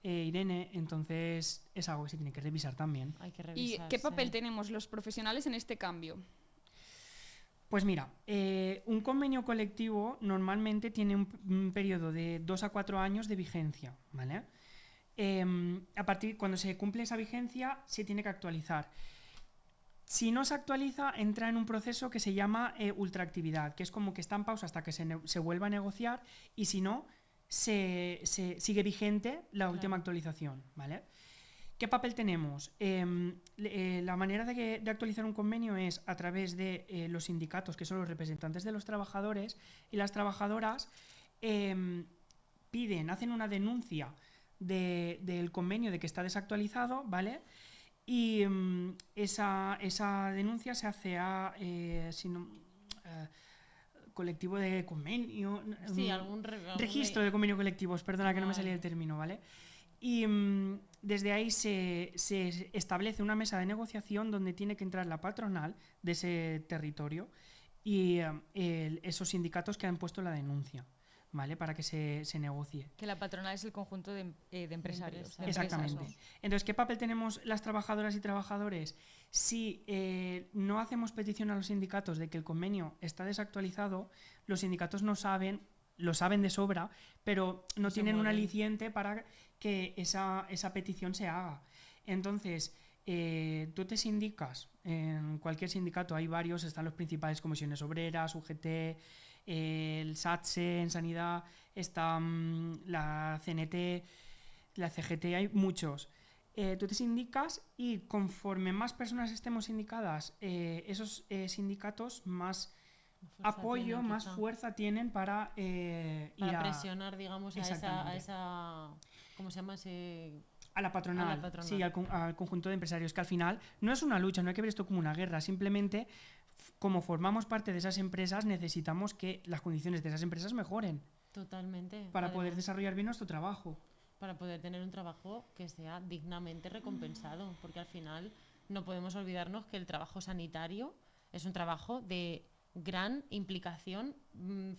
Irene. Entonces es algo que se tiene que revisar también. Hay que ¿Y revisar. qué papel tenemos los profesionales en este cambio? Pues mira, un convenio colectivo normalmente tiene un periodo de 2 a 4 años de vigencia, ¿vale? cuando se cumple esa vigencia, se tiene que actualizar. Si no se actualiza, entra en un proceso que se llama ultraactividad, que es como que está en pausa hasta que se vuelva a negociar, y si no, se sigue vigente la última actualización, ¿vale? ¿Qué papel tenemos? La manera de actualizar un convenio es a través de los sindicatos, que son los representantes de los trabajadores, y las trabajadoras hacen una denuncia del convenio de que está desactualizado, ¿vale? Y esa denuncia se hace a colectivo de convenio, Sí, algún registro de convenio colectivos, perdona que no me salía el término, ¿vale? Y desde ahí se establece una mesa de negociación donde tiene que entrar la patronal de ese territorio y esos sindicatos que han puesto la denuncia, ¿vale? Para que se negocie. Que la patronal es el conjunto de empresarios. de Exactamente. empresas, ¿no? Entonces, ¿qué papel tenemos las trabajadoras y trabajadores? Si no hacemos petición a los sindicatos de que el convenio está desactualizado, los sindicatos lo saben de sobra, pero no tienen un aliciente para que esa petición se haga. Entonces, tú te sindicas, en cualquier sindicato hay varios, están los principales, comisiones obreras, UGT, el SATSE en sanidad, está la CNT, la CGT, hay muchos. Tú te sindicas y conforme más personas estemos sindicadas, esos sindicatos más apoyo, más fuerza tienen para presionar, digamos, a esa ¿cómo se llama? A la patronal, sí, al conjunto de empresarios, que al final no es una lucha, no hay que ver esto como una guerra, simplemente como formamos parte de esas empresas necesitamos que las condiciones de esas empresas mejoren. Totalmente. Para poder desarrollar bien nuestro trabajo. Para poder tener un trabajo que sea dignamente recompensado, porque al final no podemos olvidarnos que el trabajo sanitario es un trabajo de gran implicación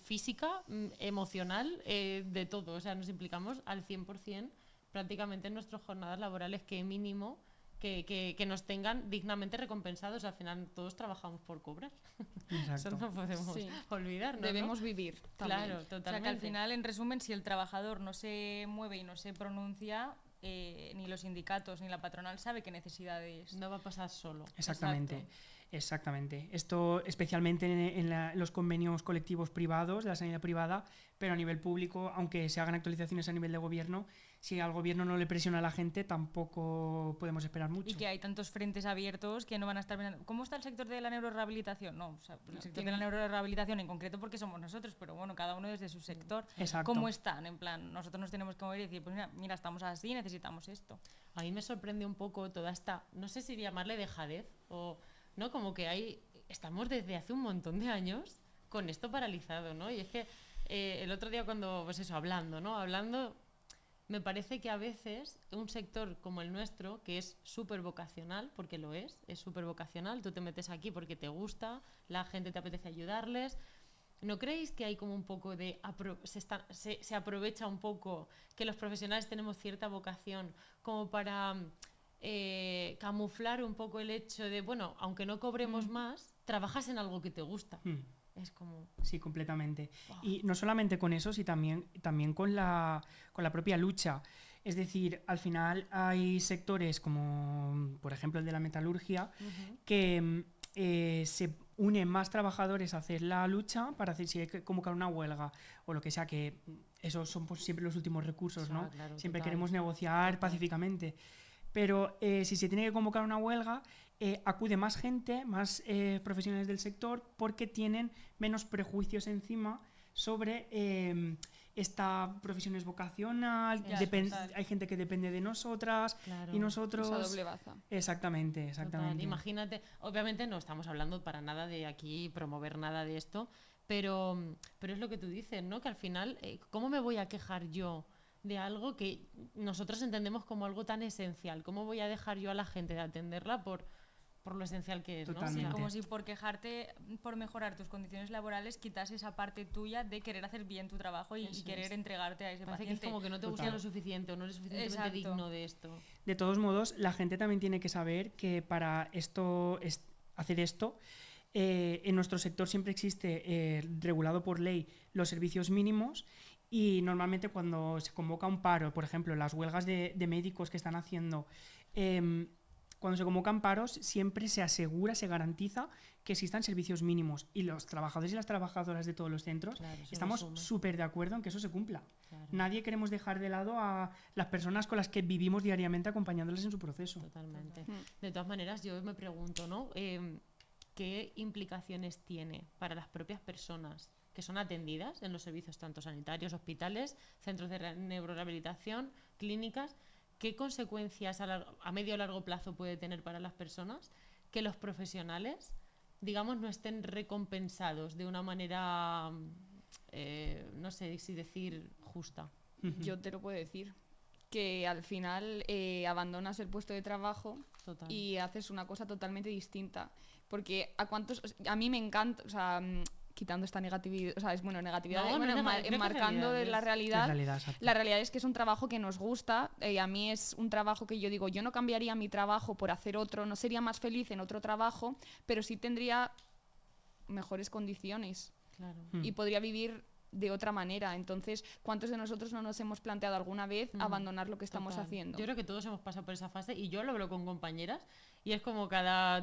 física, emocional, de todo. O sea, nos implicamos al 100% prácticamente en nuestras jornadas laborales, que mínimo que nos tengan dignamente recompensados. Al final todos trabajamos por cobrar. Exacto. Eso no podemos olvidar, ¿no? Debemos vivir también. Claro, totalmente. O sea, que al final, en resumen, si el trabajador no se mueve y no se pronuncia, ni los sindicatos ni la patronal sabe qué necesidades. No va a pasar solo. Exactamente. Exactamente. Esto especialmente en los convenios colectivos privados, de la sanidad privada, pero a nivel público, aunque se hagan actualizaciones a nivel de gobierno, si al gobierno no le presiona a la gente, tampoco podemos esperar mucho. Y que hay tantos frentes abiertos que no van a estar mirando. ¿Cómo está el sector de la neurorehabilitación? No, o sea, el sector de la neurorehabilitación en concreto porque somos nosotros, pero bueno, cada uno desde su sector. Exacto. ¿Cómo están? En plan, nosotros nos tenemos que mover y decir, pues mira, estamos así, necesitamos esto. A mí me sorprende un poco toda esta, no sé si llamarle dejadez o... ¿no? Como que estamos desde hace un montón de años con esto paralizado, ¿no? Y es que el otro día cuando, pues eso, hablando, me parece que a veces un sector como el nuestro, que es súper vocacional, porque lo es súper vocacional, tú te metes aquí porque te gusta, la gente te apetece ayudarles, ¿no creéis que hay como un poco de... se aprovecha un poco que los profesionales tenemos cierta vocación como para... camuflar un poco el hecho de, bueno, aunque no cobremos más, trabajas en algo que te gusta. Es como... Sí, completamente. Y no solamente con eso, sino también con la propia lucha. Es decir, al final hay sectores como, por ejemplo, el de la metalurgia, que se unen más trabajadores a hacer la lucha para hacer, si hay que convocar una huelga o lo que sea, que esos son pues, siempre los últimos recursos, ¿no? Claro, siempre total. queremos negociar pacíficamente. Pero si se tiene que convocar una huelga, acude más gente, más profesionales del sector, porque tienen menos prejuicios encima sobre esta profesión es vocacional, hay gente que depende de nosotras Claro. y nosotros... Esa doble baza. Exactamente. Total. Imagínate, obviamente no estamos hablando para nada de aquí promover nada de esto, pero es lo que tú dices, ¿no? Que al final, ¿cómo me voy a quejar yo de algo que nosotros entendemos como algo tan esencial? ¿Cómo voy a dejar yo a la gente de atenderla por lo esencial que es? Totalmente. ¿no? Como si por quejarte por mejorar tus condiciones laborales quitas esa parte tuya de querer hacer bien tu trabajo y querer entregarte a ese Parece paciente. que es como que no te gusta Total. lo suficiente o no eres suficientemente Exacto. digno de esto. De todos modos, la gente también tiene que saber que para hacer esto, en nuestro sector siempre existe regulado por ley los servicios mínimos Y normalmente cuando se convoca un paro, por ejemplo, las huelgas de médicos que están haciendo, cuando se convocan paros siempre se asegura, se garantiza que existan servicios mínimos. Y los trabajadores y las trabajadoras de todos los centros Claro, se estamos resume. súper de acuerdo en que eso se cumpla. Claro. Nadie queremos dejar de lado a las personas con las que vivimos diariamente acompañándolas en su proceso. Totalmente. Total. De todas maneras, yo me pregunto, ¿no? ¿Qué implicaciones tiene para las propias personas que son atendidas en los servicios tanto sanitarios, hospitales, centros de neurorehabilitación, clínicas? ¿Qué consecuencias a medio o largo plazo puede tener para las personas que los profesionales, digamos, no estén recompensados de una manera, no sé si decir, justa? Yo te lo puedo decir. Que al final abandonas el puesto de trabajo Total. y haces una cosa totalmente distinta. Porque a mí me encanta, o sea, quitando esta negatividad, o sea, es bueno, negatividad, No, bueno, no, creo que enmarcando realidad la es- realidad. La realidad, exacto. La realidad es que es un trabajo que nos gusta. A mí es un trabajo que yo digo, yo no cambiaría mi trabajo por hacer otro, no sería más feliz en otro trabajo, pero sí tendría mejores condiciones Claro. y podría vivir de otra manera. Entonces, ¿cuántos de nosotros no nos hemos planteado alguna vez abandonar lo que estamos Total. haciendo? Yo creo que todos hemos pasado por esa fase y yo lo hablo con compañeras y es como cada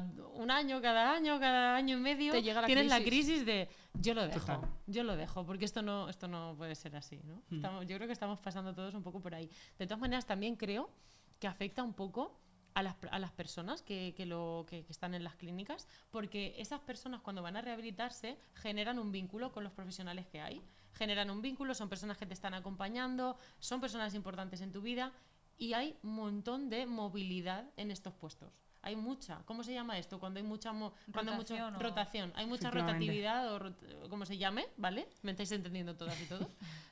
año y medio Te llega la tienes la crisis. crisis de Total. yo lo dejo, porque esto no puede ser así, ¿no? Yo creo que estamos pasando todos un poco por ahí. De todas maneras, también creo que afecta un poco a las personas que están en las clínicas, porque esas personas cuando van a rehabilitarse generan un vínculo con los profesionales que hay, generan un vínculo, son personas que te están acompañando, son personas importantes en tu vida y hay un montón de movilidad en estos puestos. Hay mucha, ¿cómo se llama esto? Cuando hay mucha Rotación o- rotación, hay mucha Efectivamente. rotatividad o como se llame, ¿vale? Me estáis entendiendo todas y todos.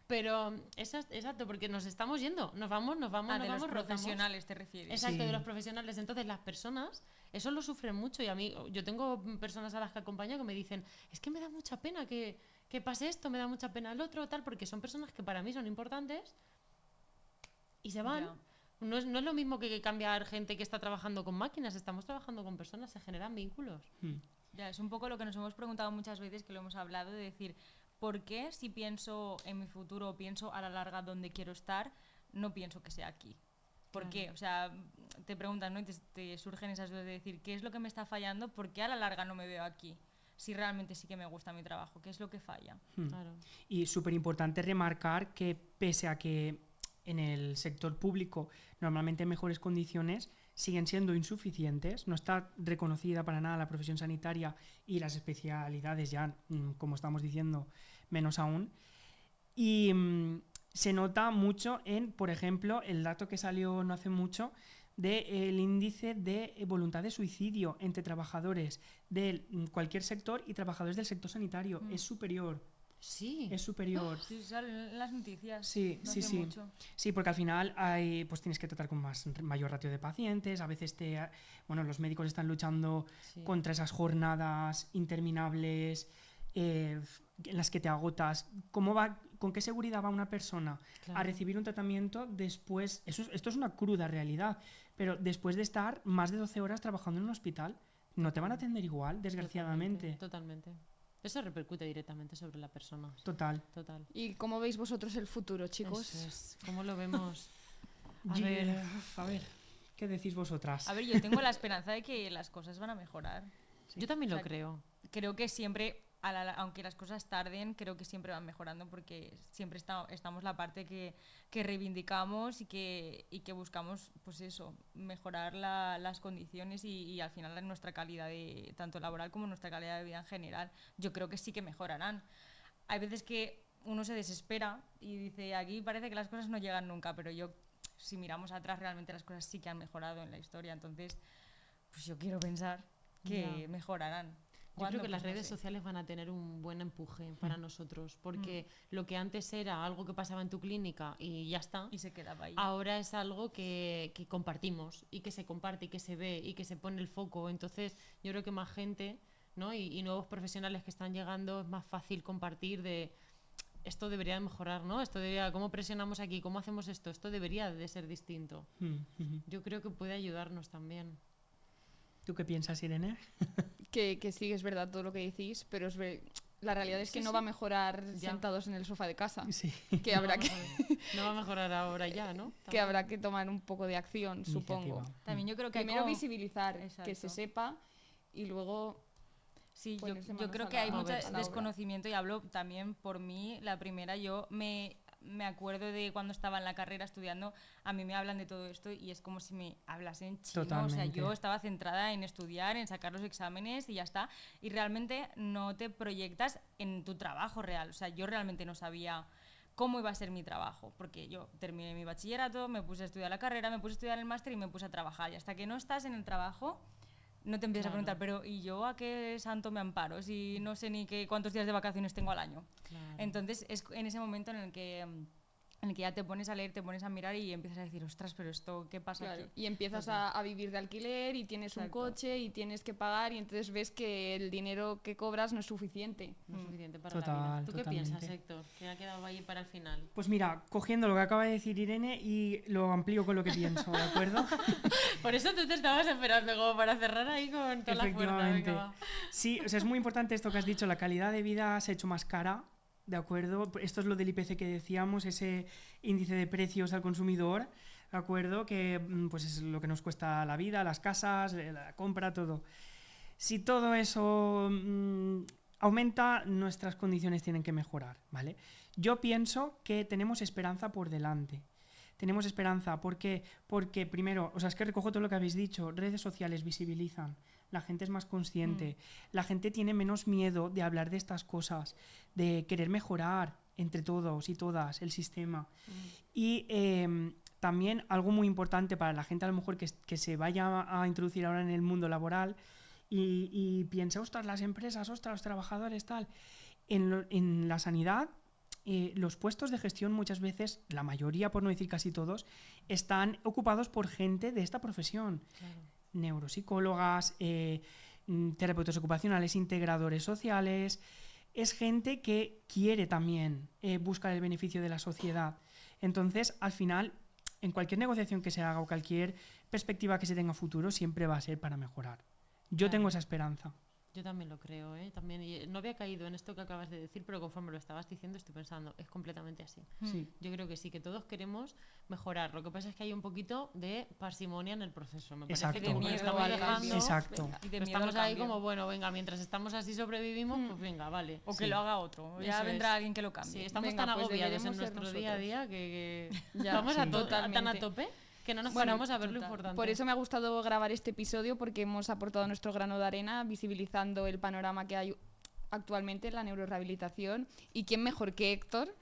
Pero exacto, porque nos estamos yendo, nos vamos, de los rotamos. profesionales te refieres. Exacto, Sí. de los profesionales. Entonces las personas, eso lo sufren mucho y a mí, yo tengo personas a las que acompaño que me dicen, es que me da mucha pena que pase esto, me da mucha pena el otro, tal, porque son personas que para mí son importantes y se van. Ya. No es lo mismo que cambiar gente que está trabajando con máquinas, estamos trabajando con personas, se generan vínculos. Ya, es un poco lo que nos hemos preguntado muchas veces, que lo hemos hablado, de decir, ¿por qué si pienso en mi futuro o pienso a la larga dónde quiero estar, no pienso que sea aquí? ¿Por qué? O sea, te preguntan, ¿no? Y te surgen esas dudas de decir, ¿qué es lo que me está fallando? ¿Por qué a la larga no me veo aquí? Si realmente sí que me gusta mi trabajo, ¿qué es lo que falla? Claro. Y súper importante remarcar que pese a que en el sector público normalmente en mejores condiciones siguen siendo insuficientes, no está reconocida para nada la profesión sanitaria y las especialidades ya, como estamos diciendo, menos aún. Y se nota mucho en, por ejemplo, el dato que salió no hace mucho del índice de voluntad de suicidio entre trabajadores de cualquier sector y trabajadores del sector sanitario. Es superior. Sí. Es superior. Sí, salen en las noticias. Sí, no sí, hace sí. mucho. Sí, porque al final pues tienes que tratar con mayor ratio de pacientes. A veces los médicos están luchando Sí. contra esas jornadas interminables en las que te agotas. ¿Con qué seguridad va una persona Claro. a recibir un tratamiento después? Esto es una cruda realidad, pero después de estar más de 12 horas trabajando en un hospital, no te van a atender igual, desgraciadamente. Totalmente. Eso repercute directamente sobre la persona. Total. Total. ¿Y cómo veis vosotros el futuro, chicos? Eso es. ¿Cómo lo vemos? A Y, ver. a ver, ¿qué decís vosotras? A ver, yo tengo la esperanza de que las cosas van a mejorar. Yo también O lo sea, creo. Creo que siempre, aunque las cosas tarden, creo que siempre van mejorando porque siempre estamos la parte que reivindicamos y que buscamos, pues eso, mejorar las condiciones y al final nuestra calidad tanto laboral como nuestra calidad de vida en general. Yo creo que sí que mejorarán. Hay veces que uno se desespera y dice, aquí parece que las cosas no llegan nunca, pero si miramos atrás, realmente las cosas sí que han mejorado en la historia. Entonces, pues yo quiero pensar que Ya. mejorarán. Yo ¿Cuándo? creo que las Pues no redes sé. sociales van a tener un buen empuje para nosotros, porque lo que antes era algo que pasaba en tu clínica y ya está, Y se quedaba ahí. ahora es algo que compartimos y que se comparte y que se ve y que se pone el foco. Entonces yo creo que más gente, ¿no? y nuevos profesionales que están llegando, es más fácil compartir de esto debería mejorar, ¿no? ¿Cómo presionamos aquí? ¿Cómo hacemos esto? Esto debería de ser distinto. Yo creo que puede ayudarnos también. ¿Tú qué piensas, Irene? Que sí, es verdad todo lo que decís, pero la realidad es que Sí, no sí. va a mejorar Ya. sentados en el sofá de casa. Sí. Que No habrá va a que, mejorar. No va a mejorar ahora ya, ¿no? que habrá que tomar un poco de acción, supongo. Iniciativa. También yo creo que hay Primero como- visibilizar, que Exacto. se sepa y luego Sí, ponerse yo manos creo a que la- hay mucho a la obra. desconocimiento y hablo también por mí. La primera, yo me acuerdo de cuando estaba en la carrera estudiando, a mí me hablan de todo esto y es como si me hablasen chino. O sea, Totalmente. yo estaba centrada en estudiar, en sacar los exámenes y ya está. Y realmente no te proyectas en tu trabajo real. O sea, yo realmente no sabía cómo iba a ser mi trabajo, porque yo terminé mi bachillerato, me puse a estudiar la carrera, me puse a estudiar el máster y me puse a trabajar. Y hasta que no estás en el trabajo, no te empiezas Claro. a preguntar, pero ¿y yo a qué santo me amparo? Si no sé ni cuántos días de vacaciones tengo al año. Claro. Entonces es en ese momento en el que ya te pones a leer, te pones a mirar y empiezas a decir, ostras, pero esto, ¿qué pasa claro, aquí? y empiezas a vivir de alquiler y tienes un Exacto. coche y tienes que pagar y entonces ves que el dinero que cobras no es suficiente. No es suficiente para Total, la vida. ¿Tú qué totalmente. piensas, Héctor? Que ha quedado ahí para el final. Pues mira, cogiendo lo que acaba de decir Irene y lo amplío con lo que pienso, ¿de acuerdo? Por eso tú te estabas esperando como para cerrar ahí con toda la fuerza. Efectivamente. Venga, va. Sí, o sea, es muy importante esto que has dicho, la calidad de vida se ha hecho más cara, ¿de acuerdo? Esto es lo del IPC que decíamos, ese índice de precios al consumidor, ¿de acuerdo? Que pues es lo que nos cuesta la vida, las casas, la compra, todo. Si todo eso aumenta, nuestras condiciones tienen que mejorar, ¿vale? Yo pienso que tenemos esperanza por delante. Tenemos esperanza porque primero, o sea, es que recojo todo lo que habéis dicho, redes sociales visibilizan, la gente es más consciente, la gente tiene menos miedo de hablar de estas cosas, de querer mejorar entre todos y todas el sistema. Y también algo muy importante para la gente a lo mejor que se vaya a introducir ahora en el mundo laboral y piensa, ostras, las empresas, ostras, los trabajadores, tal. En la sanidad, los puestos de gestión muchas veces, la mayoría, por no decir casi todos, están ocupados por gente de esta profesión. Claro. Neuropsicólogas, terapeutas ocupacionales, integradores sociales. Es gente que quiere también buscar el beneficio de la sociedad. Entonces, al final, en cualquier negociación que se haga o cualquier perspectiva que se tenga a futuro, siempre va a ser para mejorar. Yo Claro. tengo esa esperanza. Yo también lo creo, ¿eh? También, y no había caído en esto que acabas de decir, pero conforme lo estabas diciendo estoy pensando, es completamente así. Sí. Yo creo que sí, que todos queremos mejorar. Lo que pasa es que hay un poquito de parsimonia en el proceso. Me parece Exacto. que como De lo miedo estamos al dejando, cambio. Exacto. Venga. Y de miedo estamos al ahí cambio. como, bueno, venga, mientras estamos así sobrevivimos, pues venga, vale. O Sí. que lo haga otro. Ya Eso vendrá es. alguien que lo cambie. Sí, estamos Venga, tan pues agobiados en deberemos ser nuestro día a nosotros. día que Ya, vamos sí. tan a Totalmente. tope que no nos Bueno, ponemos a ver lo total. importante. Por eso me ha gustado grabar este episodio porque hemos aportado nuestro grano de arena visibilizando el panorama que hay actualmente en la neurorehabilitación y quién mejor que Héctor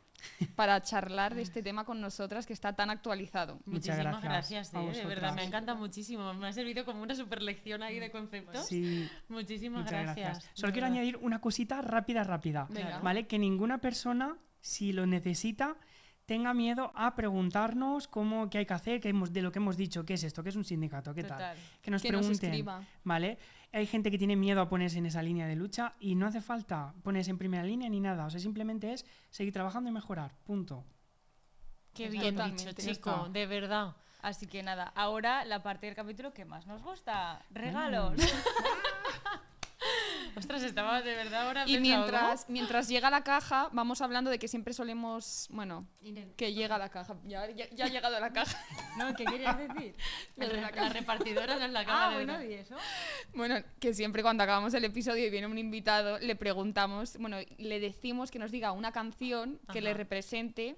para charlar de este tema con nosotras que está tan actualizado. Muchas Muchísimas gracias gracias, a de verdad, vosotras. me encanta muchísimo. Me ha servido como una super lección ahí de conceptos. Sí, Muchísimas muchas gracias. gracias. Solo de quiero verdad. añadir una cosita rápida. Venga. ¿Vale? Que ninguna persona, si lo necesita, tenga miedo a preguntarnos qué hay que hacer, de lo que hemos dicho, qué es esto, qué es un sindicato, qué tal. Total. Que nos Que nos pregunten, escriba. ¿vale? Hay gente que tiene miedo a ponerse en esa línea de lucha y no hace falta ponerse en primera línea ni nada. O sea, simplemente es seguir trabajando y mejorar. Punto. Qué Pues bien totalmente. dicho, Ya chico, está. de verdad. Así que nada, ahora la parte del capítulo que más nos gusta, regalos. Ostras, estaba de verdad ahora Y pensado, mientras llega la caja, vamos hablando de que siempre solemos, bueno, ¿cómo? que llega la caja. Ya ha llegado la caja. ¿No? ¿Qué querías decir? Lo de la La repartidora nos la acaba Ah, de bueno, dar. ¿y eso? Bueno, que siempre cuando acabamos el episodio y viene un invitado, le preguntamos, bueno, le decimos que nos diga una canción que le Ajá. represente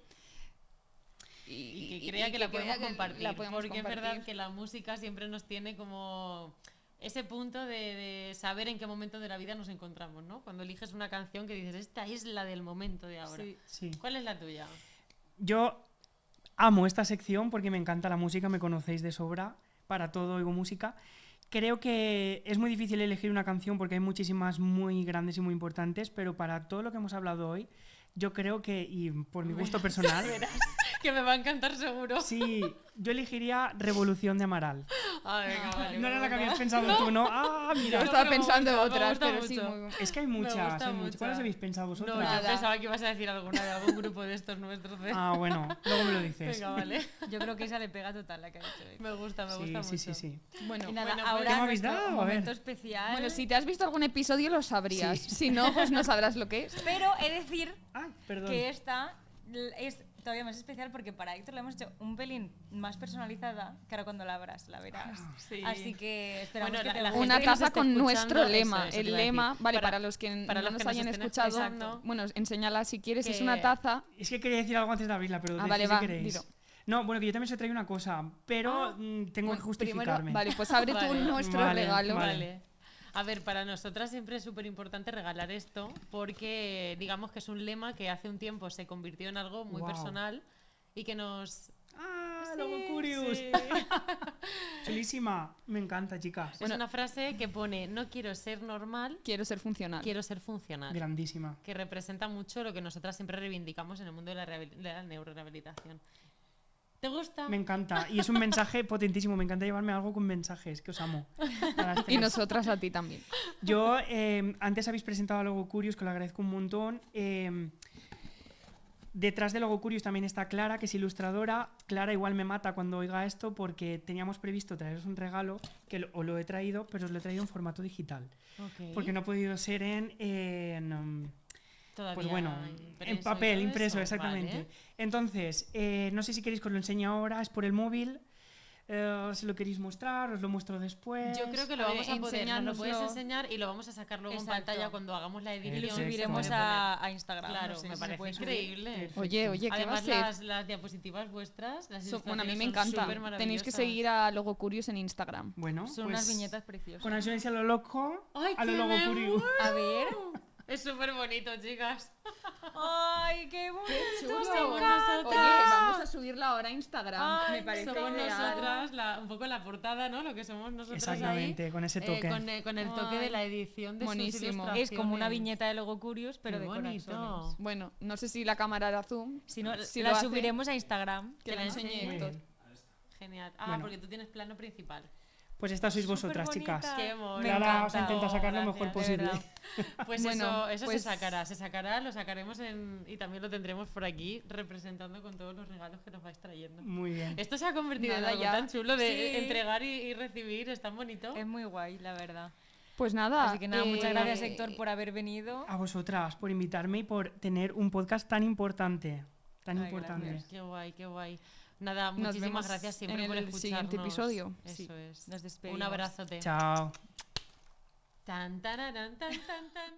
Y que crea que la podemos compartir. la podemos porque es compartir. verdad que la música siempre nos tiene como ese punto de saber en qué momento de la vida nos encontramos, ¿no? Cuando eliges una canción que dices, esta es la del momento de ahora. Sí. Sí. ¿Cuál es la tuya? Yo amo esta sección porque me encanta la música, me conocéis de sobra, para todo oigo música. Creo que es muy difícil elegir una canción porque hay muchísimas muy grandes y muy importantes, pero para todo lo que hemos hablado hoy, yo creo que, y por mi gusto personal, Que me va a encantar seguro. Sí, yo elegiría Revolución de Amaral. Ah, venga, vale. No era la que me habías gusta. pensado tú, ¿no? Ah, Yo mira. No, estaba pero me pensando gusta, me otras, gusta pero sí, mucho. muy Es que hay Me muchas, gusta hay muchas. mucho. ¿Cuáles habéis pensado No, vosotras? yo Nada. pensaba que ibas a decir alguna de algún grupo de estos nuestros. Ah, bueno, luego me lo dices. Venga, vale. Yo creo que esa le pega total la que ha dicho Héctor. Me gusta Sí, mucho. sí, sí, sí. Bueno, Y nada, bueno, ahora ¿qué me habéis nuestro dado? A ver. momento especial. bueno, si te has visto algún episodio lo sabrías. Sí. Si no, pues no sabrás lo que es. Pero he de decir Ay, perdón. que esta es todavía más especial porque para Héctor la hemos hecho un pelín más personalizada que ahora cuando la abras la verás. Sí. Así que esperamos Bueno, que te la guste. Una gente que nos taza esté con escuchando, nuestro eso, lema. eso te El iba a decir. lema, vale, para los que para no los nos que nos hayan estén escuchado, escuchando, bueno, enséñala si quieres. Es que- una taza. Es que quería decir algo antes de abrirla, pero decid Vale, si va, queréis. dilo. No, bueno, que yo también os he traído una cosa, pero tengo que Bueno, justificarme. primero, vale, pues abre tú Vale. nuestro Vale, regalo. vale. Vale. A ver, para nosotras siempre es súper importante regalar esto porque digamos que es un lema que hace un tiempo se convirtió en algo muy Guau. personal y que nos... ¡Ah, Sí, Logo Curious! sí. Chulísima. Me encanta, chicas. Es una frase que pone, no quiero ser normal, Quiero ser funcional. quiero ser funcional. Grandísima. Que representa mucho lo que nosotras siempre reivindicamos en el mundo de la neurorehabilitación. ¿Te gusta? Me encanta. Y es un mensaje potentísimo. Me encanta llevarme algo con mensajes, que os amo. A las Y tres. nosotras a ti también. Yo, antes habéis presentado a Logo Curious, que lo agradezco un montón. Detrás de Logo Curious también está Clara, que es ilustradora. Clara igual me mata cuando oiga esto porque teníamos previsto traeros un regalo, que os lo he traído, pero os lo he traído en formato digital. Ok. Porque no ha podido ser Todavía pues bueno, impreso en y papel, todo impreso, eso, exactamente. vale. Entonces, no sé si queréis que os lo enseñe ahora, es por el móvil. Si lo queréis mostrar, os lo muestro después. Yo creo que lo A ver, vamos a poder, nos lo puedes enséñanoslo. enseñar y lo vamos a sacar luego en Exacto. pantalla cuando hagamos la edición. Y lo Perfecto. subiremos Se puede a Instagram. Claro, no sé me si se parece puede subir. increíble. Perfecto. Oye, ¿qué va a Además, ser? las diapositivas vuestras, las Bueno, a mí ilustraciones me son encanta. supermaravillosas. Tenéis que seguir a Logo Curious en Instagram. Bueno, Son pues, unas viñetas preciosas. con ansiones a lo loco, ¡Ay, a lo que Logo me Curious. A ver. Es súper bonito, chicas. ¡Ay, qué bonito! Somos me nosotras. Oye, encanta! vamos a subirla ahora a Instagram. Ay, me parece Somos ideal. nosotras, un poco la portada, ¿no? Lo que somos nosotros Exactamente, ahí. con ese toque. Con el toque de la edición de Buenísimo. sus Es como una ilustraciones. viñeta de Logo Curious, pero Qué de bonito. corazones. Bueno, no sé si la cámara era zoom. Si no, Si la lo hace, subiremos a Instagram. que Que la la enseñe enseñe. Muy Héctor. bien. Genial. Ah, Bueno. porque tú tienes plano principal. Pues estas sois vosotras, Superbonita. chicas. Qué mono. Me Clara encanta. os intenta sacar lo mejor Gracias, de posible. verdad. Pues Bueno, eso pues- se sacará, lo sacaremos y también lo tendremos por aquí representando con todos los regalos que nos vais trayendo. Muy bien. Esto se ha convertido Nada, en algo ya. tan chulo de Sí. entregar y recibir, es tan bonito. Es muy guay, la verdad. Pues nada. Así que nada, muchas gracias eh, Héctor por haber venido. A vosotras por invitarme y por tener un podcast tan importante. Tan Ay, importante. gracias. Qué guay, qué guay. Nada, Nos muchísimas vemos gracias siempre en por el escucharnos. siguiente episodio. Eso Sí, es. nos despedimos. Un abrazote. Chao. Tan, tararán, tan, tan, tan.